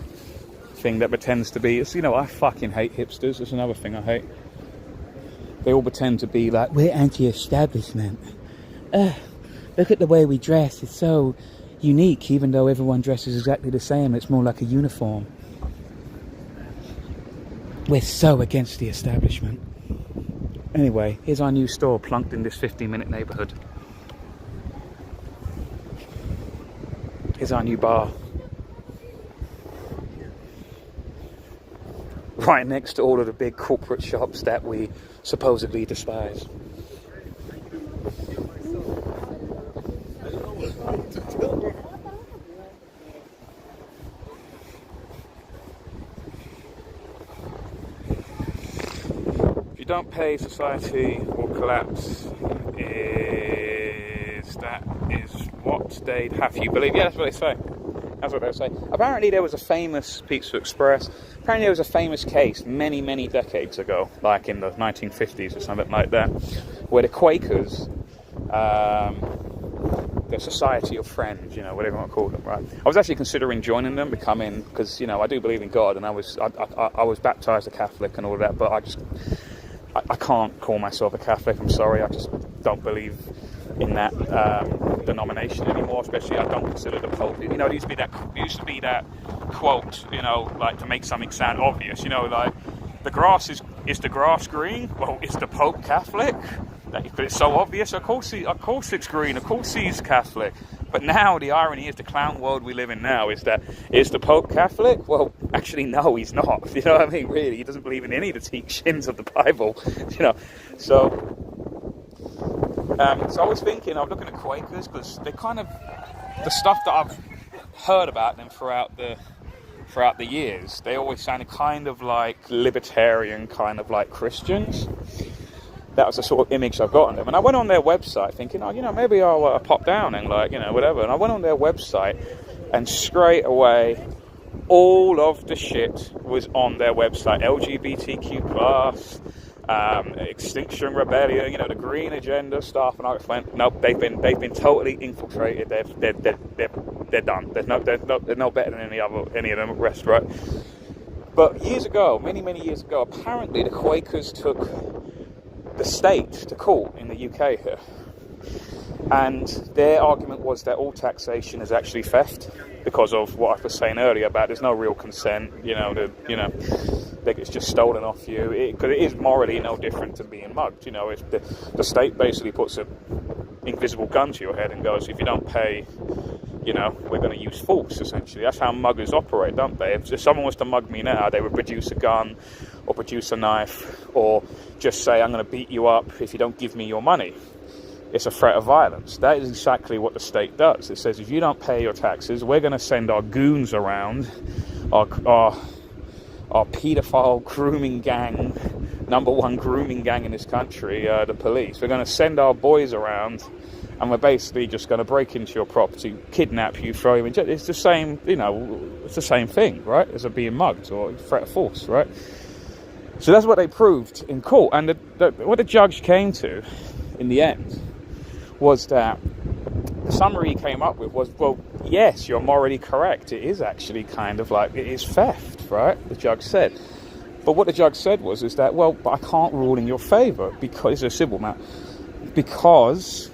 thing that pretends to be. It's, you know, I fucking hate hipsters. That's another thing I hate. They all pretend to be like, we're anti-establishment. Look at the way we dress. It's so unique, even though everyone dresses exactly the same. It's more like a uniform. We're so against the establishment. Anyway, here's our new store plunked in this 15-minute neighbourhood. Here's our new bar. Right next to all of the big corporate shops that we supposedly despise. If you don't pay, society will collapse. That is what they'd have you believe. Yeah, that's what they say. That's what they say. Apparently there was a famous Pizza Express. Apparently there was a famous case many, many decades ago, like in the 1950s or something like that, where the Quakers, the society of friends, you know, whatever you want to call them, right? I was actually considering joining them, because, you know, I do believe in God, and I was baptized a Catholic and all of that, but I can't call myself a Catholic. I'm sorry, I just don't believe in that denomination anymore. Especially, I don't consider the Pope. You know, it used to be that quote, you know, like to make something sound obvious. You know, like the grass is green? Well, is the Pope Catholic? It's so obvious. Of course it's green. Of course he's Catholic. But now the irony is, the clown world we live in now is that, is the Pope Catholic? Well, actually, no, he's not. You know what I mean? Really, he doesn't believe in any of the teachings of the Bible. You know, so I was thinking, I was looking at Quakers, because they kind of, the stuff that I've heard about them throughout the years, they always sounded kind of like libertarian, kind of like Christians. That was the sort of image I got on them. And I went on their website thinking, oh, you know, maybe I'll pop down and, like, you know, whatever. And I went on their website, and straight away, all of the shit was on their website. LGBTQ+, Extinction Rebellion, you know, the green agenda stuff. And I went, nope, they've been totally infiltrated. They're done. They're no better than any of them rest, right? But years ago, many years ago, apparently the Quakers took the state to court in the UK here, and their argument was that all taxation is actually theft, because of what I was saying earlier about there's no real consent. You know, it's just stolen off you, because it is morally no different to being mugged. You know, if the state basically puts an invisible gun to your head and goes, if you don't pay, you know, we're going to use force, essentially. That's how muggers operate, don't they? If someone was to mug me now, they would produce a gun or produce a knife, or just say, I'm going to beat you up if you don't give me your money. It's a threat of violence. That is exactly what the state does. It says, if you don't pay your taxes, we're going to send our goons around, our paedophile grooming gang, number one grooming gang in this country, the police. We're going to send our boys around, and we're basically just going to break into your property, kidnap you, throw you in jail. It's the same, you know, it's the same thing, right, as being mugged or threat of force, right? So that's what they proved in court. And what the judge came to, in the end, was that the summary he came up with was, well, yes, you're morally correct. It is actually kind of like, it is theft, right? The judge said. But what the judge said is that, well, but I can't rule in your favour, because it's a civil matter. Because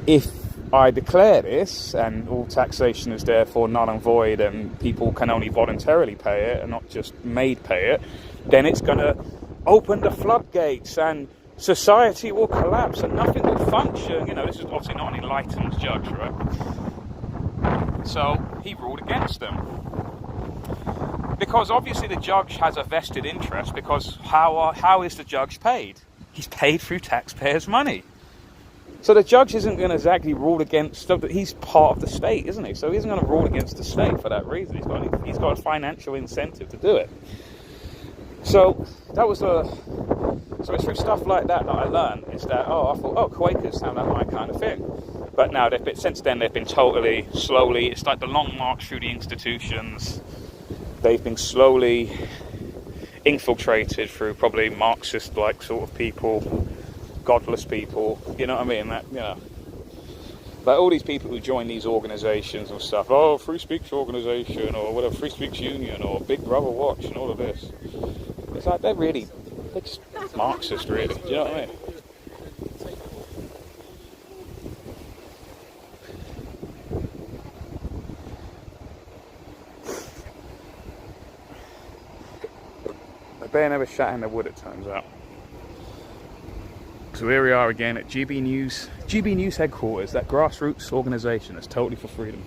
if I declare this, and all taxation is therefore null and void, and people can only voluntarily pay it and not just made pay it, then it's going to open the floodgates, and society will collapse, and nothing will function. You know, this is obviously not an enlightened judge, right? So he ruled against them, because obviously the judge has a vested interest, because how is the judge paid? He's paid through taxpayers' money. So the judge isn't going to exactly rule against, he's part of the state, isn't he? So he isn't going to rule against the state for that reason. He's got a financial incentive to do it. So that was so it's through stuff like that I learned, is that, I thought, Quakers sound like my kind of thing. But now since then they've been totally, slowly, it's like the long march through the institutions. They've been slowly infiltrated through probably Marxist-like sort of people, godless people, you know what I mean? That, you know, like all these people who join these organisations and stuff, free speech organisation, or whatever, free speech union, or Big Brother Watch, and all of this. It's like they're just Marxist, really. Do you know what I mean? The bear never shot in the wood, it turns out. So here we are again at GB News headquarters, that grassroots organisation that's totally for freedom.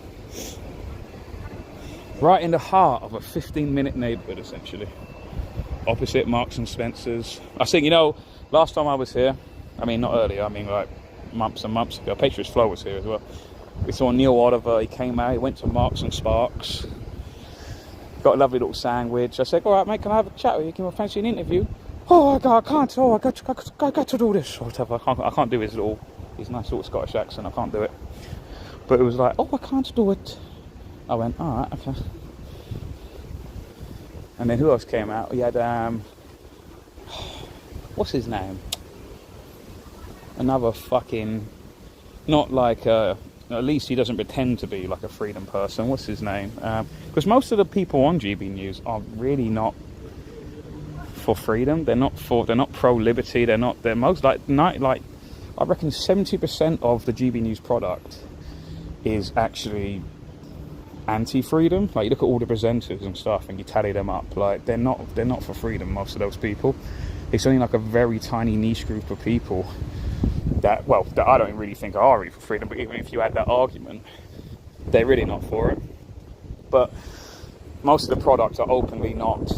Right in the heart of a 15-minute neighbourhood, essentially. Opposite Marks and Spencer's. I think, you know, last time I was here, I mean, not earlier, I mean, like months and months ago, Patriots Flo was here as well. We saw Neil Oliver, he came out, he went to Marks and Sparks. Got a lovely little sandwich. I said, all right, mate, can I have a chat with you? Can I fancy an interview? Oh, I can't. Oh, I got to do this. Or whatever. I can't do his nice little Scottish accent. I can't do it. But it was like, oh, I can't do it. I went, all right, okay. And then who else came out? He had, what's his name? Another fucking not like at least he doesn't pretend to be like a freedom person. What's his name? Because most of the people on GB News are really not for freedom. They're not pro liberty. They're most like I reckon 70% of the GB News product is actually anti-freedom. Like, you look at all the presenters and stuff and you tally them up, like they're not for freedom, most of those people. It's only like a very tiny niche group of people that I don't really think are really for freedom, but even if you had that argument, they're really not for it. But most of the products are openly not.